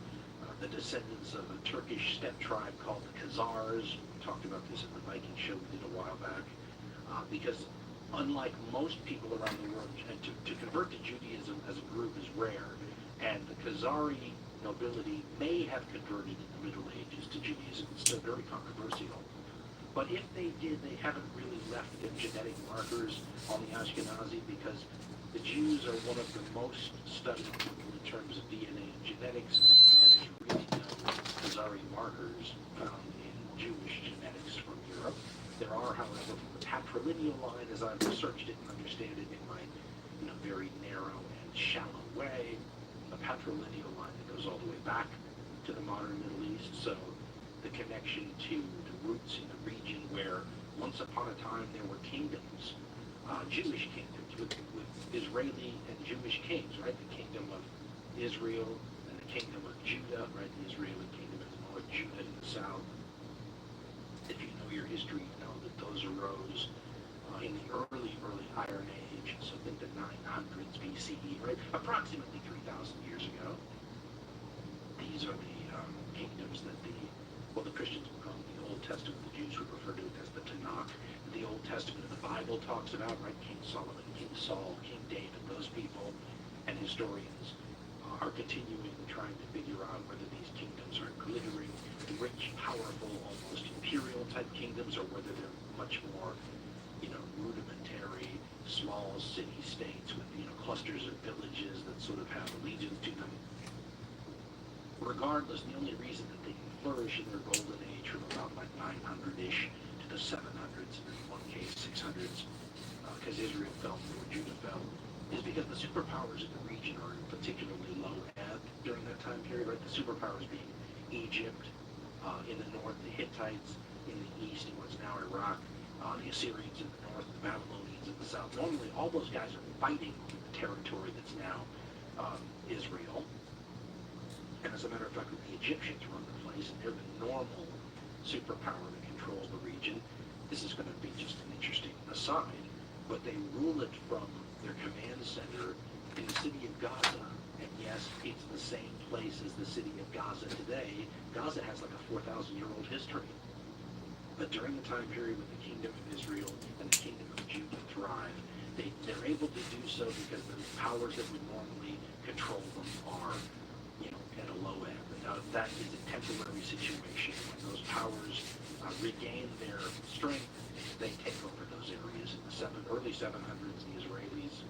the descendants of a Turkish steppe tribe called the Khazars. We talked about this in the Viking show we did a while back. Because unlike most people around the world, and to convert to Judaism as a group is rare, and the Khazari nobility may have converted in the Middle Ages to Judaism. It's still very controversial. But if they did, they haven't really left their genetic markers on the Ashkenazi because the Jews are one of the most studied people in terms of DNA and genetics, and there's really no Khazari markers found in Jewish genetics from Europe. There are, however, from the patrilineal line, as I've researched it and understand it in my very narrow and shallow way, a patrilineal line that goes all the way back to the modern Middle East. So the connection to the roots in the region where once upon a time there were kingdoms, Jewish kingdoms with Israeli and Jewish kings, right? The kingdom of Israel and the kingdom of Judah, right? The Israeli kingdom in the north, Judah in the south. If you know your history, you know that those arose in the early Iron Age, so think the 900s BCE, right? Approximately 3,000 years ago. These are the kingdoms that the Christians would call the Old Testament. The Jews would refer to it as the Tanakh. The Old Testament of the Bible talks about, right? King Solomon, King Saul, King David, those people, and historians are continuing trying to figure out whether these kingdoms are glittering, rich, powerful, almost imperial type kingdoms, or whether they're much more, rudimentary, small city-states with, clusters of villages that sort of have allegiance to them. Regardless, the only reason that they can flourish in their golden age from about like 900-ish to the 700s, and in one case 600s, because Israel fell before Judah fell, is because the superpowers in the region are in particularly low ebb during that time period, right? The superpowers being Egypt, in the north, the Hittites, in the east, in what's now Iraq, the Assyrians in the north, the Babylonians in the south. Normally, all those guys are fighting for the territory that's now Israel. And as a matter of fact, the Egyptians run the place, and they're the normal superpower that controls the region. This is going to be just an interesting aside, but they rule it from their command center in the city of Gaza, And yes, it's the same place as the city of Gaza today. Gaza has like a 4,000-year-old history. But during the time period when the kingdom of Israel and the kingdom of Judah thrive, they're able to do so because the powers that would normally control them are, at a low end. That is a temporary situation. When those powers regain their strength, they take over those areas. In the early 700s, the Israelis,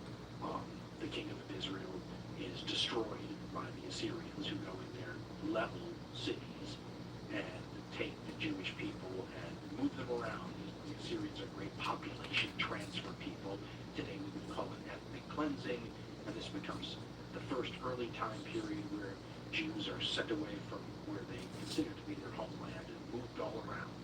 the kingdom of Israel, is destroyed by the Assyrians, who go in there, level cities, and take the Jewish people and move them around. The Assyrians are great population transfer people. Today we would call it ethnic cleansing, and this becomes the first early time period where Jews are sent away from where they consider to be their homeland and moved all around.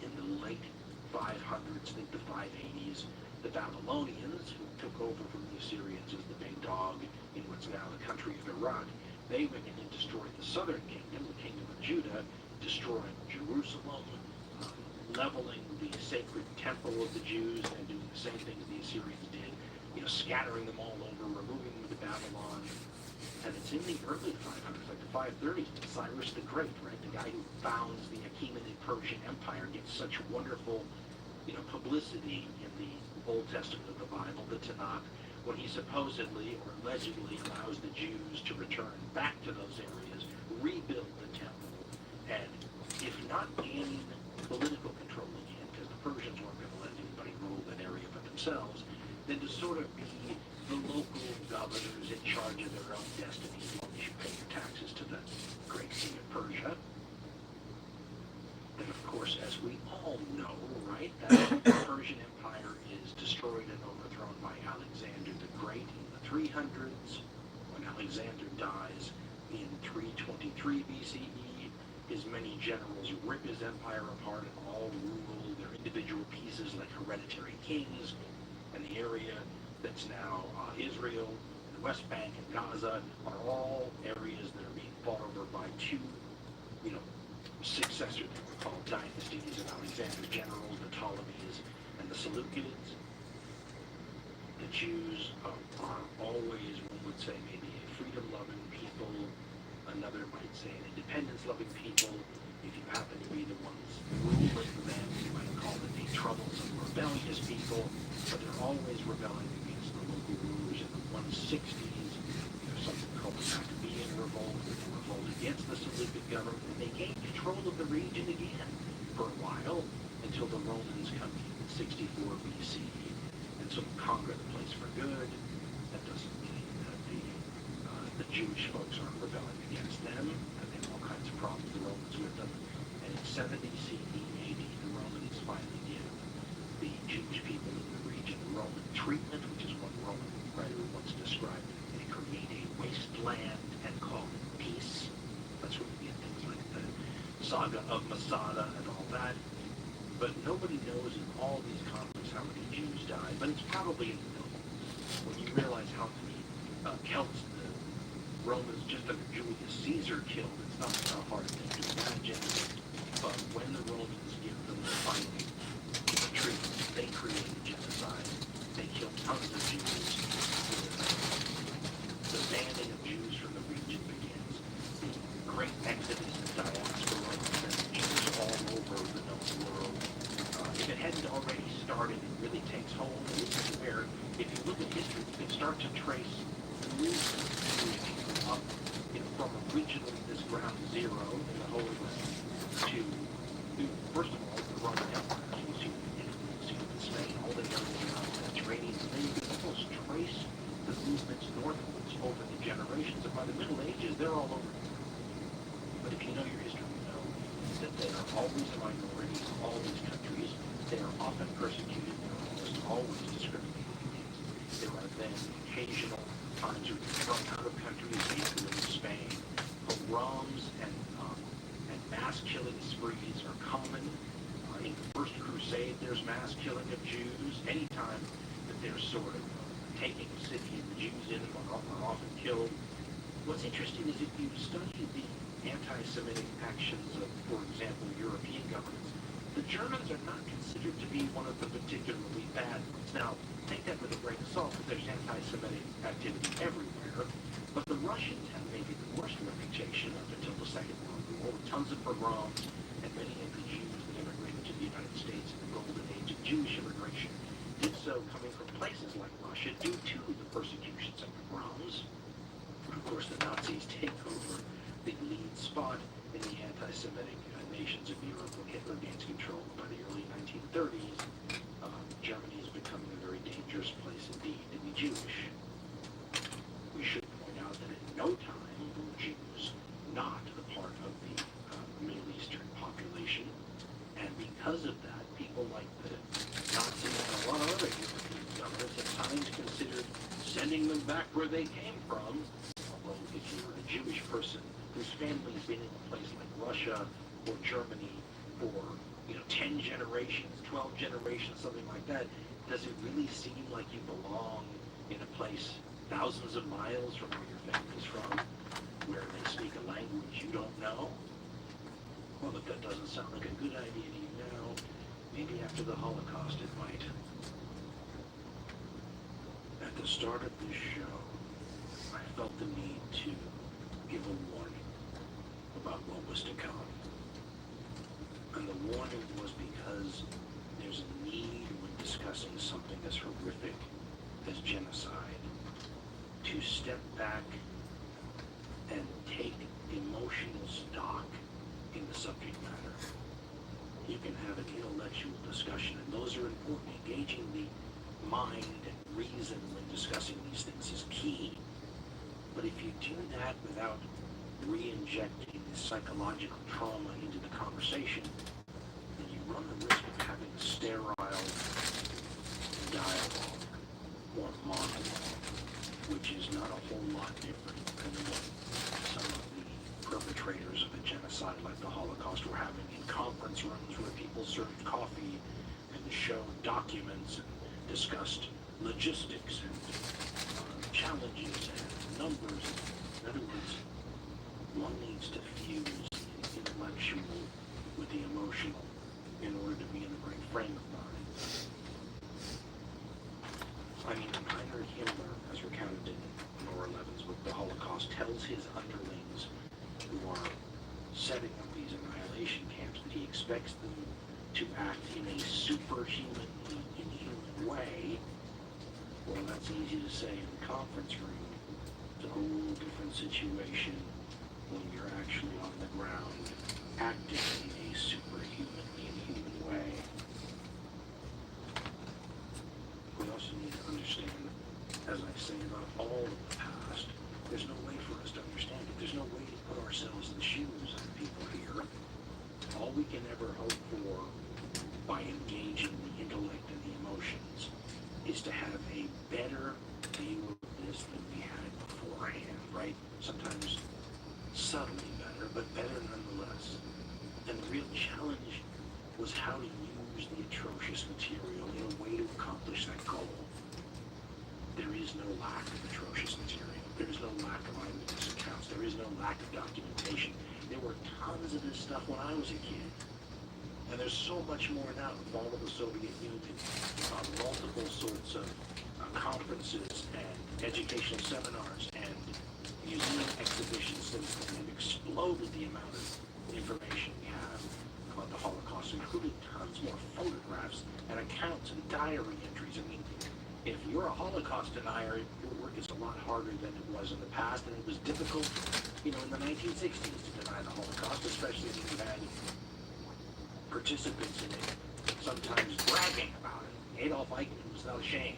In the late 500s, think the 580s, the Babylonians, who took over from the Assyrians as the big dog in what's now the country of Iraq, they went in and destroyed the southern kingdom, the kingdom of Judah, destroying Jerusalem, leveling the sacred temple of the Jews, and doing the same things the Assyrians did, scattering them all over, removing them to Babylon. And it's in the early 500s, like the 530s, Cyrus the Great, right? The guy who founds the Achaemenid Persian Empire gets such wonderful, publicity in the Old Testament of the Bible, the Tanakh, when he supposedly or allegedly allows the Jews to return back to those areas, rebuild the temple, and if not gain political control again, because the Persians weren't going to let anybody rule that area but themselves, then to sort of be the local governors in charge of their own destiny as long as you pay your taxes to the great king of Persia. And of course, as we all know, right, that the Persian Empire is destroyed and overthrown by Alexander the Great in the 300s. When Alexander dies in 323 BCE, his many generals rip his empire apart and all rule their individual pieces like hereditary kings, and the area that's now Israel, the West Bank, and Gaza are all areas that are being fought over by two, successor that were called dynasties of Alexander generals, the Ptolemies and the Seleucids. The Jews are always, one would say, maybe a freedom-loving people. Another might say an independence-loving people. If you happen to be the ones ruling them, you might call them a troublesome, rebellious people. But they're always rebelling against the local rulers. In the 160s, there's something called the Maccabean Revolt, which revolt against the Seleucid government, and they gained control of the region again for a while until the Romans come in 64 BCE and sort of conquer the place for good. That doesn't mean that the Jewish folks aren't rebelling against them, and they have all kinds of problems, the Romans with them. And in 70 CE AD, the Romans finally give the Jewish people in the region Roman treatment, which is what Roman writer once described. They create a wasteland and call it peace. That's where we get things like the saga of Masada and all that. But nobody knows in all these conflicts how many Jews died, but it's probably in the millions. When you realize how many Celts the Romans just under Julius Caesar killed, it's not a hard thing to imagine. But when the Romans give them the final treatment, they create a genocide. They kill tons of Jews. The banning of Jews from the region begins. The great exodus of diaspora of Jews all over the known world. If it hadn't already started, it really takes hold. And this is where, if you look at history, you can start to trace the movement of Jewish people up, from originally this ground zero in the Holy Land to, first of all, the Roman Empire. You see in Spain, all the areas around the Mediterranean, and then you can almost trace the movements northwards over the generations. And by the Middle Ages, they're all over. But if you know your history, you know that they are always a minority in all these countries. They are often persecuted. They're almost always discriminated against. There are then occasional times where they're thrown out of countries, Italy, Spain. Pogroms and mass killing sprees are common. In the First Crusade, there's mass killing of Jews. Anytime that they're sort of taking a city and the Jews in them are often killed. What's interesting is if you study the anti-Semitic actions of, for example, European governments, the Germans are not considered to be one of the particularly bad ones. Now, take that with a grain of salt, because there's anti-Semitic activity everywhere. there. But the Russians had maybe the worst reputation up until the Second World War, with tons of pogroms, and many of the Jews that immigrated to the United States in the golden age of Jewish immigration did so coming from places like Russia due to the persecutions and pogroms. Of course, the Nazis take over the lead spot in the anti-Semitic nations of Europe when Hitler gains control by the early 1930s. Germany is becoming a very dangerous place indeed to be Jewish. We should point out that at no time were Jews not a part of the Middle Eastern population, and because of that, people like the Nazis and a lot of other European governments at times considered sending them back where they came from. Although if you're a Jewish person whose family's been in a place like Russia or Germany for 10 generations, 12 generations, something like that, does it really seem like you belong in a place thousands of miles from where your family's from, where they speak a language you don't know? Well, if that doesn't sound like a good idea to you now, maybe after the Holocaust it might. At the start of this show, I felt the need to give a warning about what was to come. And the warning was because there's a need when discussing something as horrific as genocide to step back and take emotional stock in the subject matter. You can have an intellectual discussion, and those are important. Engaging the mind and reason when discussing these things is key. But if you do that without re-injecting the psychological trauma into the conversation, then you run the risk of having a sterile dialogue or monologue, which is not a whole lot different than what some of the perpetrators of a genocide like the Holocaust were having in conference rooms where people served coffee and showed documents and discussed logistics and challenges and numbers. In other words, one needs to fuse the intellectual with the emotional in order to be in the right frame of mind. I mean, Heinrich Himmler, as recounted in Nora Levin's book, The Holocaust, tells his underlings who are setting up these annihilation camps that he expects them to act in a superhumanly inhuman way. Well, that's easy to say in the conference room. It's a whole different situation when you're actually on the ground acting in a superhumanly inhuman way. We also need to understand, as I say about all of the past, there's no way for us to understand it. There's no way to put ourselves in the shoes of the people here. All we can ever hope for by engaging the intellect and the emotions is to have a better view of this than we had beforehand, right? Sometimes subtly better, but better nonetheless. And the real challenge was how to use the atrocious material in a way to accomplish that goal. There is no lack of atrocious material. There is no lack of eyewitness accounts. There is no lack of documentation. There were tons of this stuff when I was a kid. And there's so much more now with all of the Soviet Union, multiple sorts of conferences and educational seminars and museum exhibitions that have exploded the amount of information we have about the Holocaust, including tons more photographs and accounts and diary entries. I mean, if you're a Holocaust denier, your work is a lot harder than it was in the past, and it was difficult, in the 1960s to deny the Holocaust, especially when you had participants in it sometimes bragging about it. Adolf Eichmann was not ashamed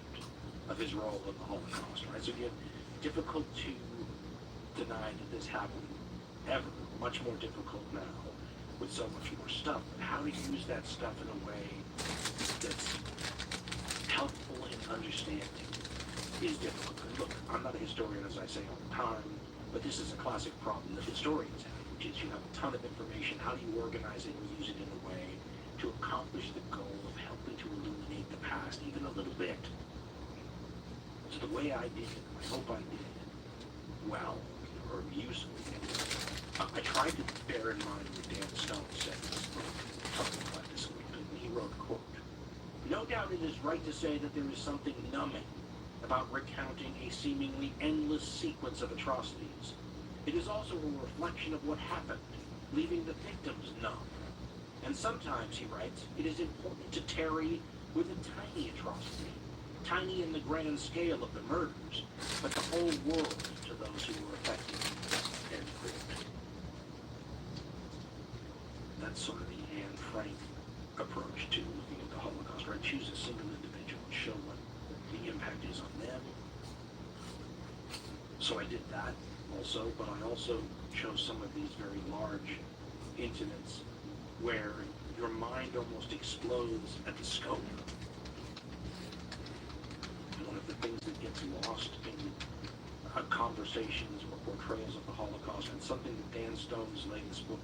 of his role in the Holocaust, right? So it's difficult to deny that this happened ever. Much more difficult now with so much more stuff. But how to use that stuff in a way that's helpful in understanding is difficult. And look, I'm not a historian, as I say all the time, but this is a classic problem that historians have, which is you have a ton of information. How do you organize it and use it in a way to accomplish the goal of helping to illuminate the past even a little bit? So the way I did it, I hope I did it well, or usefully. I tried to bear in mind what Dan Stone said in his book, talking about this a little bit, and he wrote, quote, "No doubt it is right to say that there is something numbing about recounting a seemingly endless sequence of atrocities. It is also a reflection of what happened, leaving the victims numb. And sometimes, he writes, it is important to tarry with a tiny atrocity, tiny in the grand scale of the murders, but the whole world to those who were affected. End quote. That's sort of the Anne Frank approach to looking at the Holocaust, right? Choose a single individual and show what the impact is on them. So I did that also, but I also chose some of these very large incidents where your mind almost explodes at the scope. One of the things that gets lost in conversations or portrayals of the Holocaust, and something that Dan Stone's latest book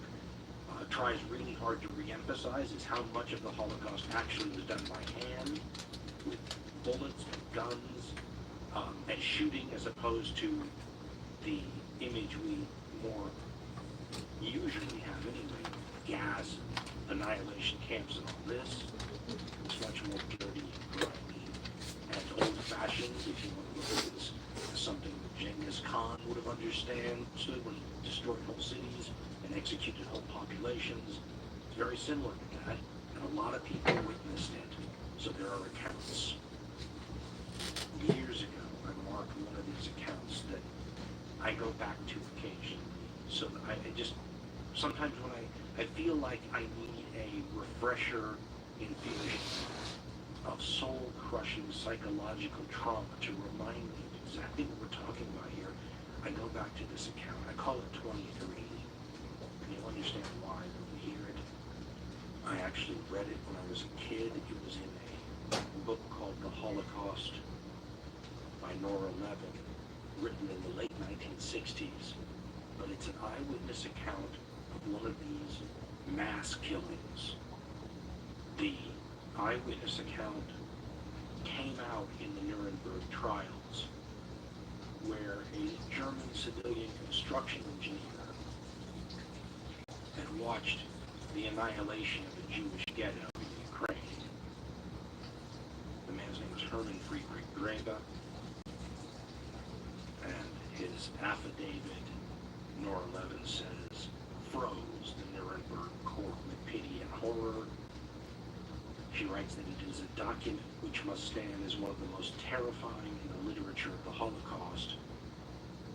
tries really hard to re-emphasize, is how much of the Holocaust actually was done by hand, with bullets and guns, and shooting, as opposed to the image we more usually have anyway, gas, annihilation camps and all this. It's much more dirty and grimy and old-fashioned, if you want to look at this as something that Genghis Khan would have understood when he destroyed whole cities and executed whole populations. It's very similar to that, and a lot of people witnessed it. So there are accounts. Years ago, I marked one of these accounts that I go back to occasionally. So that I just, sometimes when I feel like I need a refresher infusion of soul-crushing psychological trauma to remind me of exactly what we're talking about here, I go back to this account. I call it 23, and you'll understand why when you hear it. I actually read it when I was a kid. It was in a book called The Holocaust by Nora Levin, written in the late 1960s. But it's an eyewitness account of one of these mass killings. The eyewitness account came out in the Nuremberg trials, where a German civilian construction engineer had watched the annihilation of a Jewish ghetto in Ukraine. The man's name was Hermann Friedrich Grebe, and his affidavit, Nora Levin says, froze the Nuremberg court with pity and horror. She writes that it is a document which must stand as one of the most terrifying in the literature of the Holocaust,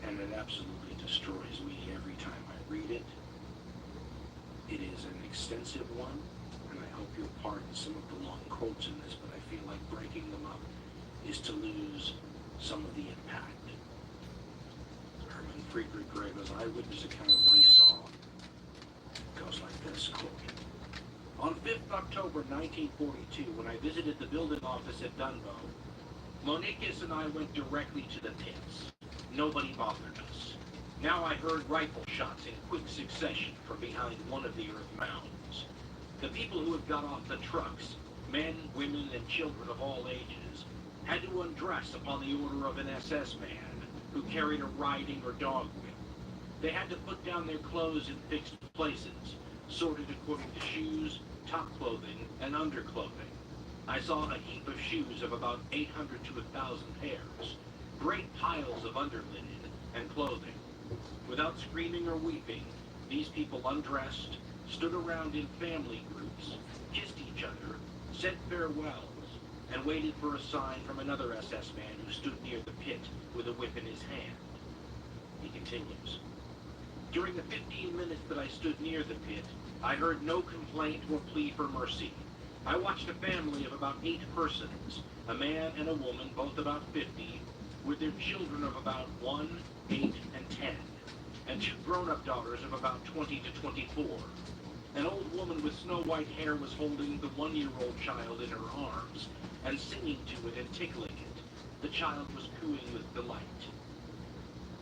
and it absolutely destroys me every time I read it. It is an extensive one, and I hope you'll pardon some of the long quotes in this, but I feel like breaking them up is to lose some of the impact. Hermann Friedrich Grebe's eyewitness account of what he saw goes like this, quote, "On 5th October 1942, when I visited the building office at Dunbo, Monikas and I went directly to the pits. Nobody bothered us. Now I heard rifle shots in quick succession from behind one of the earth mounds. The people who had got off the trucks, men, women, and children of all ages, had to undress upon the order of an SS man who carried a riding or dog whip. They had to put down their clothes in fixed places, sorted according to shoes, top clothing, and underclothing. I saw a heap of shoes of about 800 to 1,000 pairs, great piles of underlinen and clothing. Without screaming or weeping, these people undressed, stood around in family groups, kissed each other, said farewells, and waited for a sign from another SS man who stood near the pit with a whip in his hand." He continues, "During the 15 minutes that I stood near the pit, I heard no complaint or plea for mercy. I watched a family of about 8 persons, a man and a woman, both about 50, with their children of about 1, 8, and 10, and 2 grown-up daughters of about 20 to 24. An old woman with snow-white hair was holding the 1-year-old child in her arms and singing to it and tickling it. The child was cooing with delight.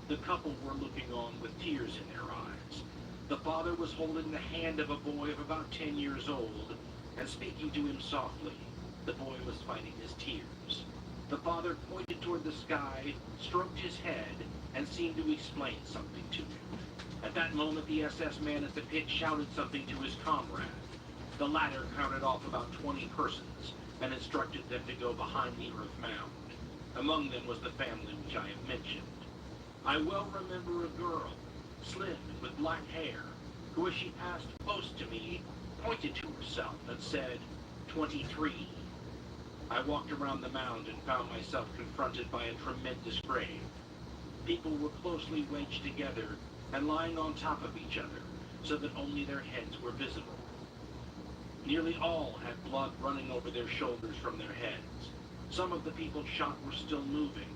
The couple were looking on with tears in their eyes. The father was holding the hand of a boy of about 10 years old and speaking to him softly. The boy was fighting his tears. The father pointed toward the sky, stroked his head, and seemed to explain something to him. At that moment, the SS man at the pit shouted something to his comrade. The latter counted off about 20 persons and instructed them to go behind the earth mound. Among them was the family which I have mentioned. I well remember a girl, slim and with black hair, who as she passed close to me, pointed to herself and said, 23. I walked around the mound and found myself confronted by a tremendous grave. People were closely wedged together and lying on top of each other, so that only their heads were visible. Nearly all had blood running over their shoulders from their heads. Some of the people shot were still moving.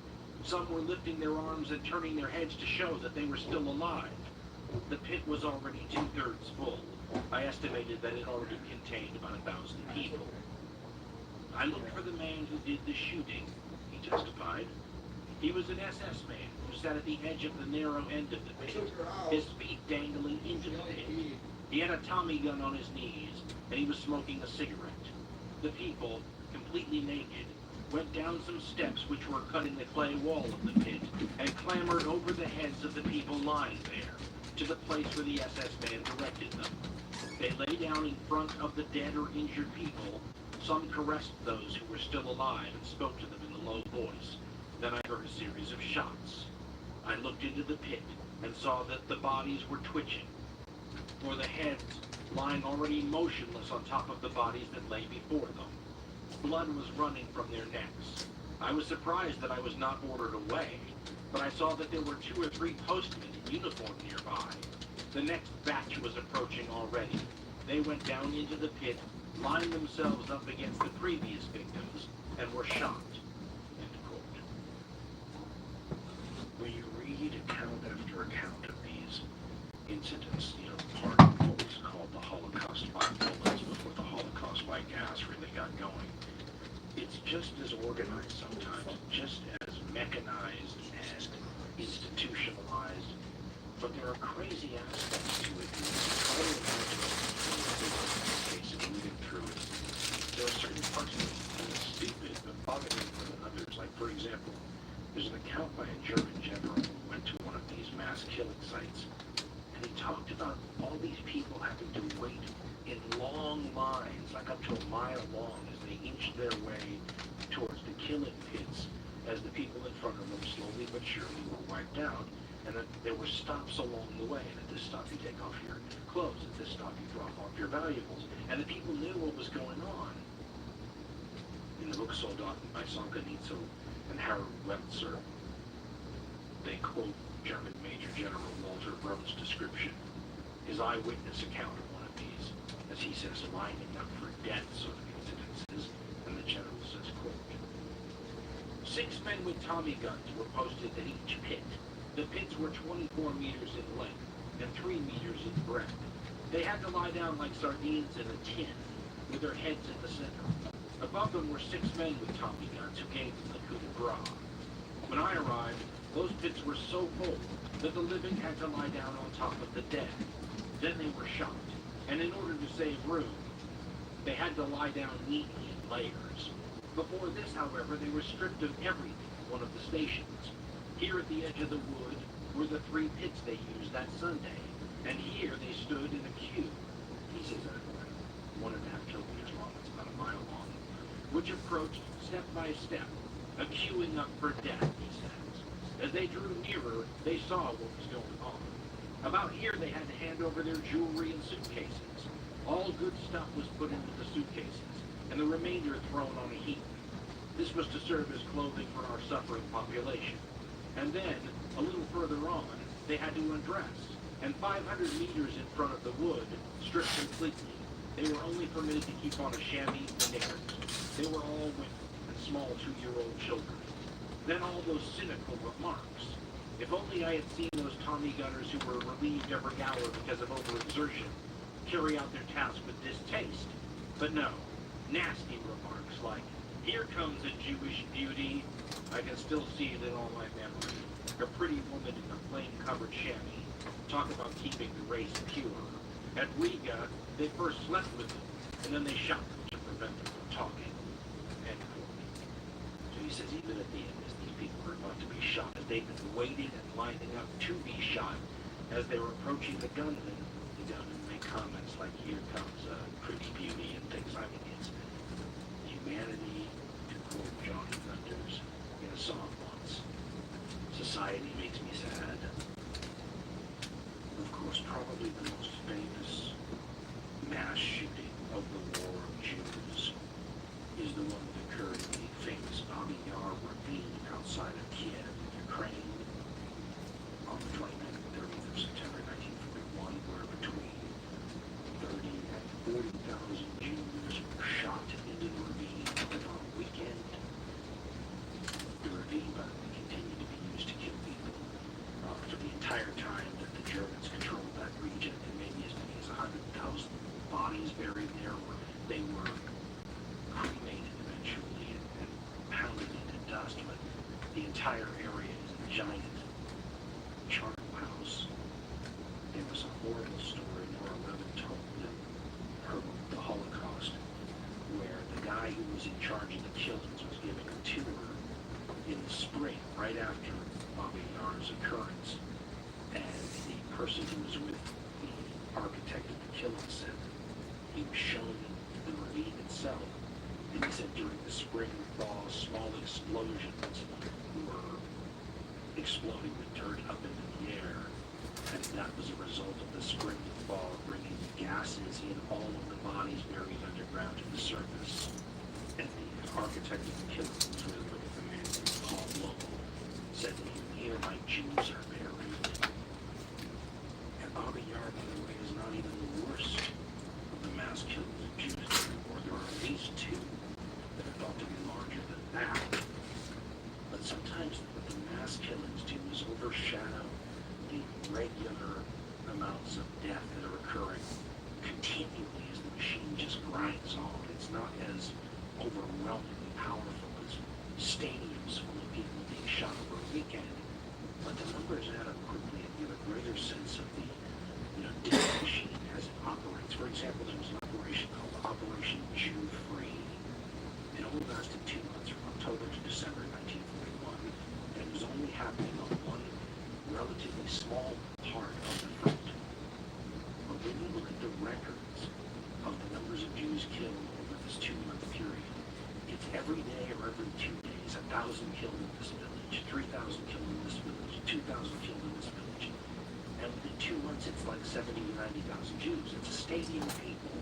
Some were lifting their arms and turning their heads to show that they were still alive. The pit was already 2/3 full. I estimated that it already contained about 1,000 people. I looked for the man who did the shooting, he testified. He was an SS man who sat at the edge of the narrow end of the pit, his feet dangling into the pit. He had a Tommy gun on his knees, and he was smoking a cigarette. The people, completely naked, went down some steps which were cut in the clay wall of the pit, and clambered over the heads of the people lying there, to the place where the SS man directed them. They lay down in front of the dead or injured people. Some caressed those who were still alive and spoke to them in a low voice. Then I heard a series of shots. I looked into the pit and saw that the bodies were twitching, for the heads lying already motionless on top of the bodies that lay before them. Blood was running from their necks. I was surprised that I was not ordered away, but I saw that there were 2 or 3 postmen in uniform nearby. The next batch was approaching already. They went down into the pit, lined themselves up against the previous victims, and were shot. End quote. When you read account after account of these incidents, part of what was called the Holocaust by bullets before the Holocaust by gas really got going, it's just as organized sometimes, just as mechanized and institutionalized, but there are crazy aspects to it. Try to imagine this case and moving through it. There are certain parts of it that are stupid, but bother me more than others. Like, for example, there's an account by a German general who went to one of these mass killing sites, and he talked about all these people having to wait in long lines, like up to a mile long, as they inched their way towards the killing pits, as the people in front of them slowly but surely were wiped out, and that there were stops along the way, and at this stop you take off your clothes, at this stop you drop off your valuables, and the people knew what was going on. In the book Soldaten by Solzhenitsyn and Harold Webster, they quote German Major General Walter Brum's description, his eyewitness account of one of these, as he says, lining up for death sort of incidences, and the general says, quote, 6 men with Tommy guns were posted at each pit. The pits were 24 meters in length and 3 meters in breadth. They had to lie down like sardines in a tin, with their heads in the center. Above them were 6 men with Tommy guns who gave them the coup de grace. When I arrived, those pits were so full that the living had to lie down on top of the dead. Then they were shot, and in order to save room, they had to lie down neatly in layers. Before this, however, they were stripped of everything at one of the stations. Here at the edge of the wood were the 3 pits they used that Sunday, and here they stood in a queue. He says that 1.5 kilometers long, it's about a mile long, which approached step by step, a queuing up for death, he says. As they drew nearer, they saw what was going on. About here, they had to hand over their jewelry and suitcases. All good stuff was put into the suitcases, and the remainder thrown on a heap. This was to serve as clothing for our suffering population. And then, a little further on, they had to undress, and 500 meters in front of the wood, stripped completely. They were only permitted to keep on a chamois and knickers. They were all women and small 2-year-old children. Then all those cynical remarks. If only I had seen those Tommy gunners who were relieved every hour because of overexertion carry out their task with distaste. But no, nasty remarks like, "Here comes a Jewish beauty." I can still see it in all my memory. A pretty woman in a flame-covered chamois. Talk about keeping the race pure. At Riga, they first slept with them, and then they shot them to prevent them from talking. End quote. So he says even at the end, as these people were about to be shot, as they've been waiting and lining up to be shot, as they were approaching the gunman made comments like, "Here comes a pretty beauty," and things. I mean, it's humanity, to quote Johnny Thunders, in a song once. Society makes me sad. Of course, probably the most famous mass shooting of the War of Jews is the one that occurred in the famous Babi Yar ravine outside of Kiev, Ukraine, on the 29th and 30th of September 1941, where between 30 and 40,000 Jews were shot into the ravine over a weekend. The ravine, by the way, continued to be used to kill people for the entire time that the Germans controlled that region, and maybe as many as 100,000 bodies buried there. They were cremated eventually and pounded into dust, but the entire area is a giant charnel house. There was a horrible story Nora Levin told in her book, The Holocaust, where the guy who was in charge of the killings was giving a tour in the spring, right after Babi Yar's occurrence, and the person who was with the architect of the killing said he was shown the ravine itself, and he said during the spring thaw, small explosions were exploding the dirt up into the air, and that was a result of the spring thaw bringing gases in all of the bodies buried underground to the surface. And the architect of the killing was really with a man named Paul Lobo, said that even my Jews are buried. And Babi Yar, by the way, is not even the worst of the mass killings of Jews anymore. There are at least two that are thought to be larger than that. But sometimes what the mass killings do is overshadow the regular amounts of death that are occurring continually as the machine just grinds on. It's not as overwhelmingly powerful as stadiums full of people being shot over a weekend, but the numbers add up quickly and give a greater sense of the death machine as it operates. For example, there was an operation called Operation Jew Free. It only lasted 2 months, from October to December 1941, and it was only happening on one relatively small part of the front. But when you look at the records of the numbers of Jews killed over this 2-month period, it's every day or every 2 days, 1,000 killed in this village, 3,000 killed in this village, 2,000 killed in this village. And within 2 months, it's like 70 to 90,000 Jews. It's a stadium of people,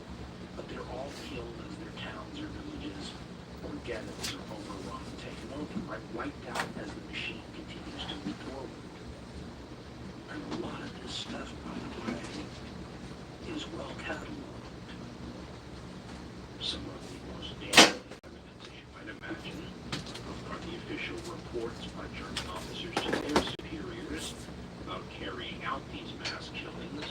but they're all killed as their towns or villages or ghettos are overrun and taken over, right? Wiped out as the machine continues to move forward. And a lot of this stuff, by the way, is well cataloged. Some of the most damning evidence, as you might imagine, are the official reports by German officers to their superiors about carrying out these mass killings.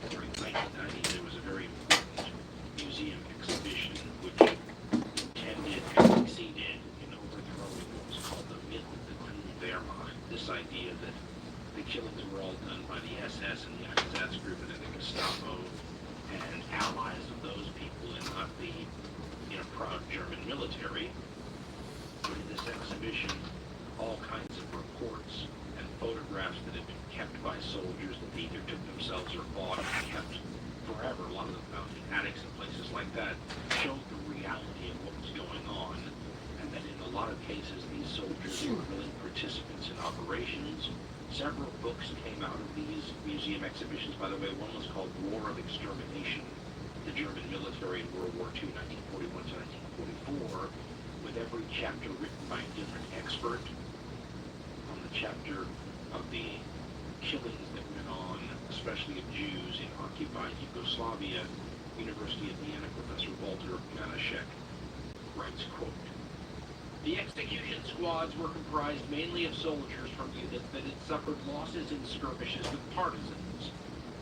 During 1990, there was a very important museum exhibition which intended and succeeded in overthrowing what was called the myth of the Green Wehrmacht. This idea that the killings were all done by the SS and the Einsatzgruppe and the Gestapo and allies of those people and not the proud German military. But in this exhibition, all kinds of reports and photographs that had been kept by soldiers that they either took themselves or bought and kept forever, a lot of them found in attics and places like that, showed the reality of what was going on, and that in a lot of cases these soldiers were willing participants in operations. Several books came out of these museum exhibitions, by the way. One was called War of Extermination, the German military in World War II, 1941 to 1944, with every chapter written by a different expert on the chapter of the killings that went on, especially of Jews in occupied Yugoslavia. University of Vienna professor Walter Manashek writes, quote, "The execution squads were comprised mainly of soldiers from units that had suffered losses in skirmishes with partisans.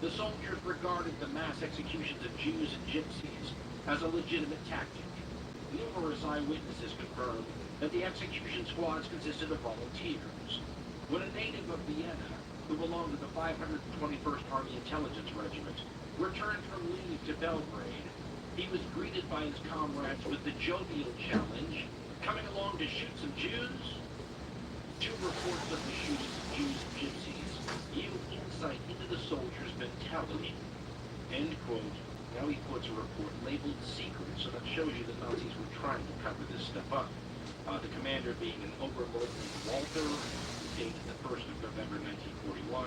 The soldiers regarded the mass executions of Jews and Gypsies as a legitimate tactic. Numerous eyewitnesses confirmed that the execution squads consisted of volunteers. When a native of Vienna, who belonged to the 521st Army Intelligence Regiment, returned from leave to Belgrade, he was greeted by his comrades with the jovial challenge, 'Coming along to shoot some Jews?' Two reports of the shootings of Jews and Gypsies yield insight into the soldiers' mentality." End quote. Now he quotes a report labeled secret, so that shows you the Nazis were trying to cover this stuff up. The commander being an Oberleutnant Walter, dated the 1st of November 1941.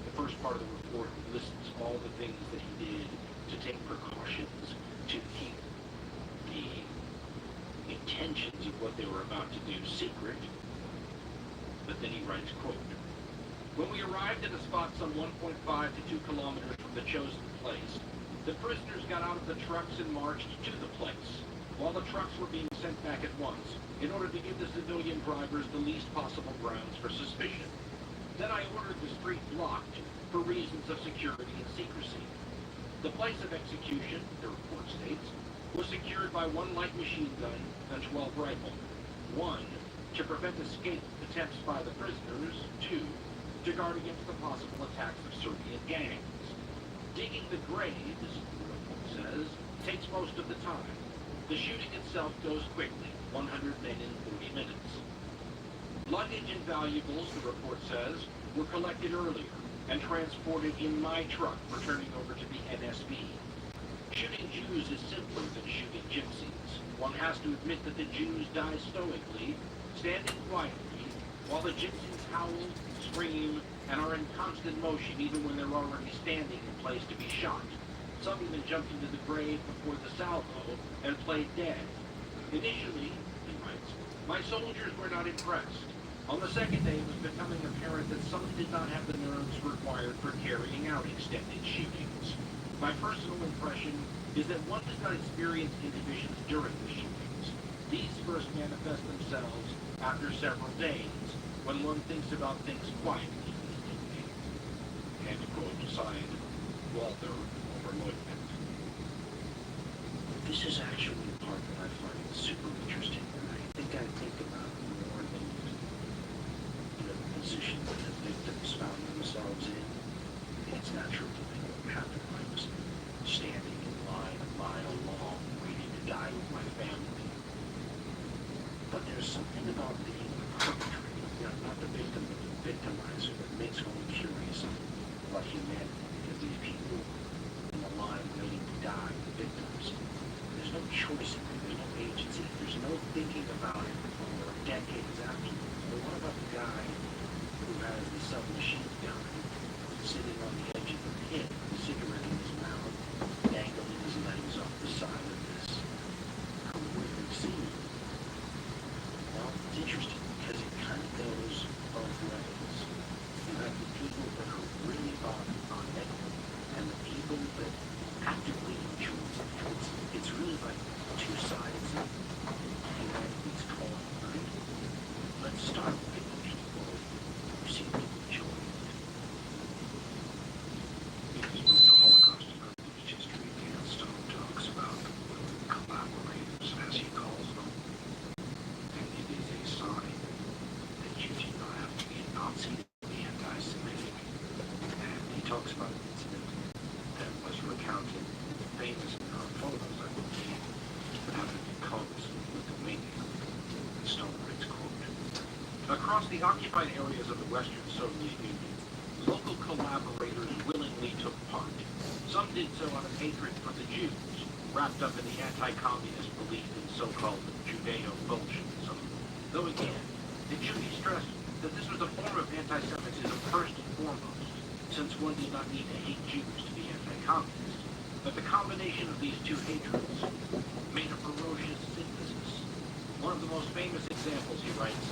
The first part of the report lists all the things that he did to take precautions to keep the intentions of what they were about to do secret. But then he writes, quote, "When we arrived at a spot some 1.5 to 2 kilometers from the chosen place, the prisoners got out of the trucks and marched to the place, while the trucks were being sent back at once, in order to give the civilian drivers the least possible grounds for suspicion. Then I ordered the street blocked for reasons of security and secrecy. The place of execution," the report states, "was secured by 1 light machine gun and 12 rifles. 1, to prevent escape attempts by the prisoners. 2, to guard against the possible attacks of Serbian gangs. Digging the graves," the report says, "takes most of the time. The shooting itself goes quickly, 100 men in 40 minutes. Luggage and valuables," the report says, "were collected earlier and transported in my truck for turning over to the NSB. Shooting Jews is simpler than shooting gypsies. One has to admit that the Jews die stoically, standing quietly, while the gypsies howl, scream, and are in constant motion even when they're already standing in place to be shot. Some even jumped into the grave before the salvo and played dead. Initially," he writes, "my soldiers were not impressed. On the second day, it was becoming apparent that some did not have the nerves required for carrying out extended shootings. My personal impression is that one does not experience inhibitions during the shootings. These first manifest themselves after several days, when one thinks about things quietly." End quote, signed Walter Oberleutnant. This is actually the part that I find super interesting, and I think about more than the position that the victims found themselves in. It's natural to think what happened when I was standing in line a mile long, waiting to die with my family. But there's something about being the perpetrator, not the victim, but the victimizer, that makes one curious about humanity, because these people in the line waiting to die, the victims, there's no choice in it, there's no agency, there's no thinking about it for decades afterwards. But what about the guy who has the submachine gun sitting on the edge of the pit, with a cigarette in his mouth, dangling his legs off the side of this horrific scene? Well, it's interesting because it kind of goes both ways. You have the people that are really on it, and the people that actively enjoy it. It's really like 2 sides of humanity's coin, right? Let's start with the people who seem to enjoy it. In his book, The Holocaust and Privileged History, Dan Stone talks about collaborators, as he calls them. And it is a sign that you do not have to be a Nazi to be anti-Semitic. And he talks about an incident that was recounted, famous in our photos, I believe, that happened in Columbus, Lithuania. And Stone writes, quote, "Across the occupied areas of the Western Soviet Union, local collaborators willingly took part. Some did so out of hatred for the Jews, wrapped up in the anti-communist belief in so-called Judeo-Bolshevism. Though again, it should be stressed that this was a form of anti-Semitism first and foremost, since one did not need to hate Jews to be anti-communist. But the combination of these two hatreds made a ferocious synthesis. One of the most famous examples," he writes,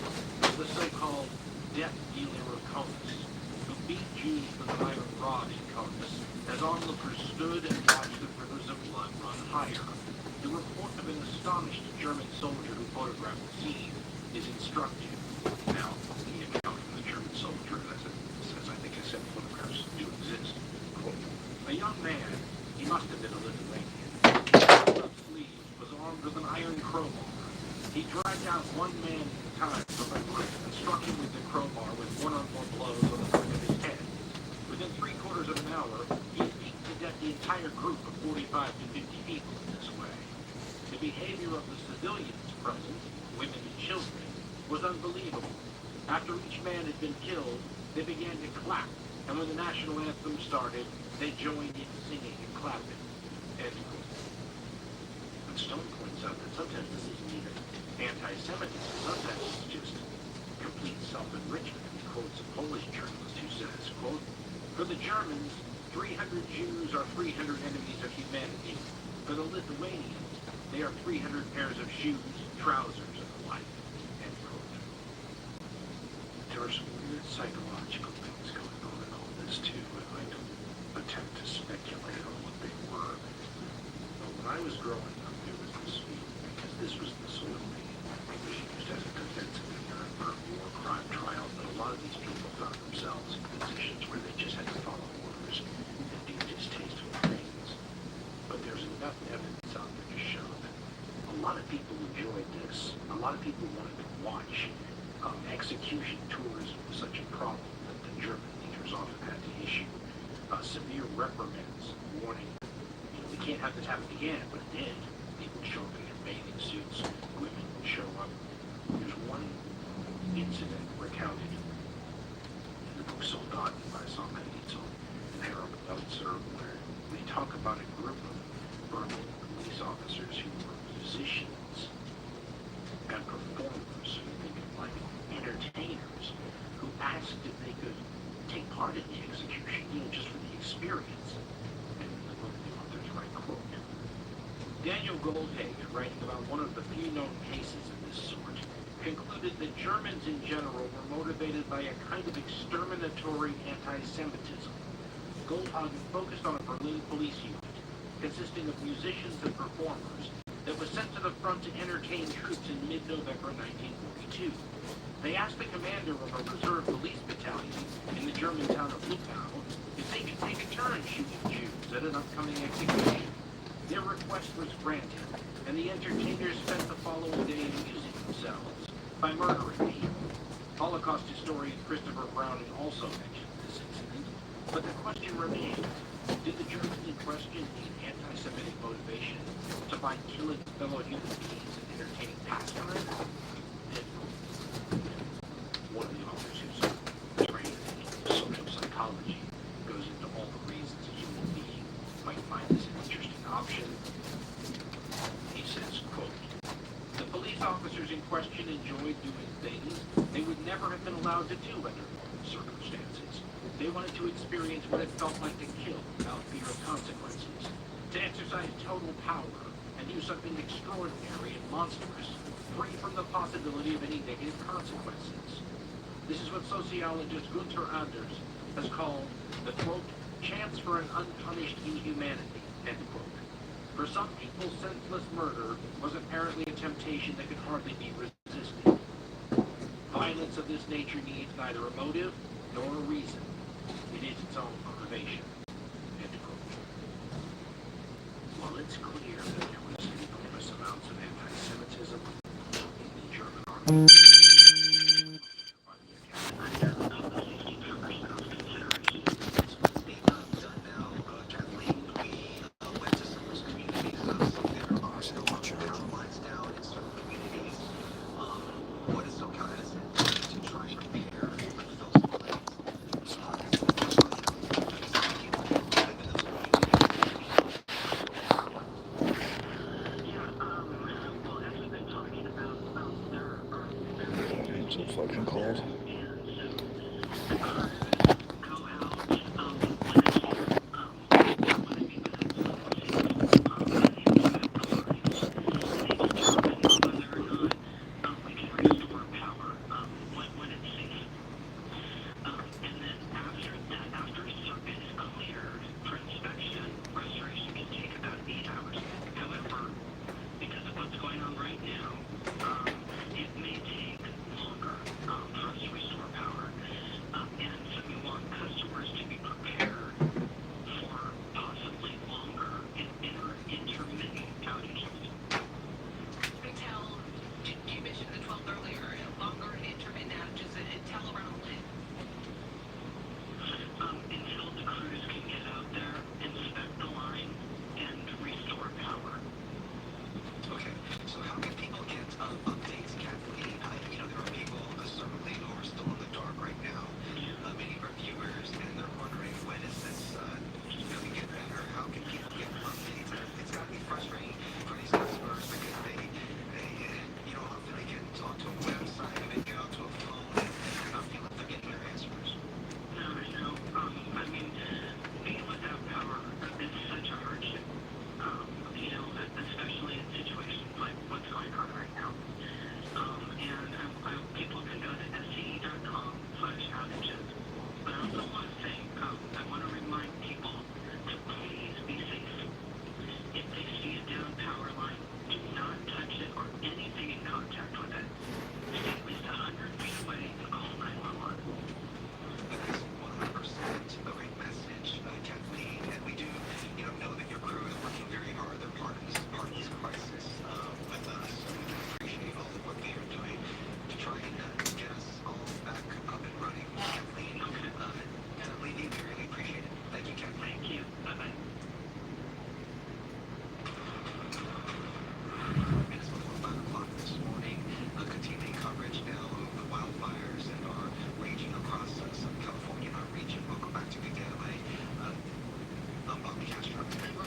"is the so-called death dealer of Comus, who beat Jews with an iron rod in Comus as onlookers stood and watched the rivers of blood run higher. The report of an astonished German soldier who photographed the scene is instructive." Now, the account from the German soldier, as I think I said, photographs do exist. Quote, "A young man, he must have been a Lithuanian, rolled up sleeves, was armed with an iron crowbar. He dragged out one man at a time from a group and struck him with the crowbar with 1 or more blows on the back of his head. Within 3/4 of an hour, he had beaten to death the entire group of 45 to 50 people in this way. The behavior of the civilians present, women and children, was unbelievable. After each man had been killed, they began to clap, and when the national anthem started, they joined in singing and clapping." End quote. And Stone points out that sometimes this isn't even anti-Semitism. Jews are 300 enemies of humanity. For the Lithuanians, they are 300 pairs of shoes, trousers, and the like. End quote. There are some weird psychological things going on in all this, too, and I don't attempt to speculate on what they were. But when I was growing up, there was this feeling, because this was the sort of thing that was used as a defense of the for war crime trials, that a lot of these people found themselves in positions where they just had to follow orders and do distasteful things. But there's enough evidence out there to show that a lot of people enjoyed this. A lot of people wanted to watch. Execution tourism was such a problem that the German leaders often had to issue severe reprimands, warning, we can't have this happen again, but it did. People would show up in their bathing suits, women would show up. There's one incident recounted in the book Soldaten by Solzhenitsyn and Harold Meltzer, where they talk about a group of Berlin police officers who were musicians and performers, who think of like entertainers, who asked if they could take part in the execution, just for the experience. And in the book, the authors write, quote, Daniel Goldhagen, writing about one of the few known cases of this sort, concluded that Germans in general were motivated by a kind of exterminatory anti-Semitism. Goldhagen focused on a Berlin police unit consisting of musicians and performers that was sent to the front to entertain troops in mid-November 1942. They asked the commander of a reserve police battalion in the German town of Luckau if they could take a turn shooting Jews at an upcoming execution. Their request was granted, and the entertainers spent the following day amusing themselves by murdering people. Holocaust historian Christopher Browning also mentioned this incident, but the question remains, did the Germans in question need anti-Semitic motivation to find killing fellow human beings and entertaining pastime? One of the authors who's trained in social psychology goes into all the reasons a human being might find this an interesting option. He says, quote, the police officers in question enjoyed doing things they would never have been allowed to do under normal circumstances. They wanted to experience what it felt like to kill without fear of consequences, to exercise total power and do something extraordinary and monstrous, free from the possibility of any negative consequences. This is what sociologist Gunther Anders has called the, quote, chance for an unpunished inhumanity, end quote. For some people, senseless murder was apparently a temptation that could hardly be resisted. Violence of this nature needs neither a motive nor a reason. It is its own motivation, end quote. While it's clear that there was enormous amounts of anti-Semitism in the German army,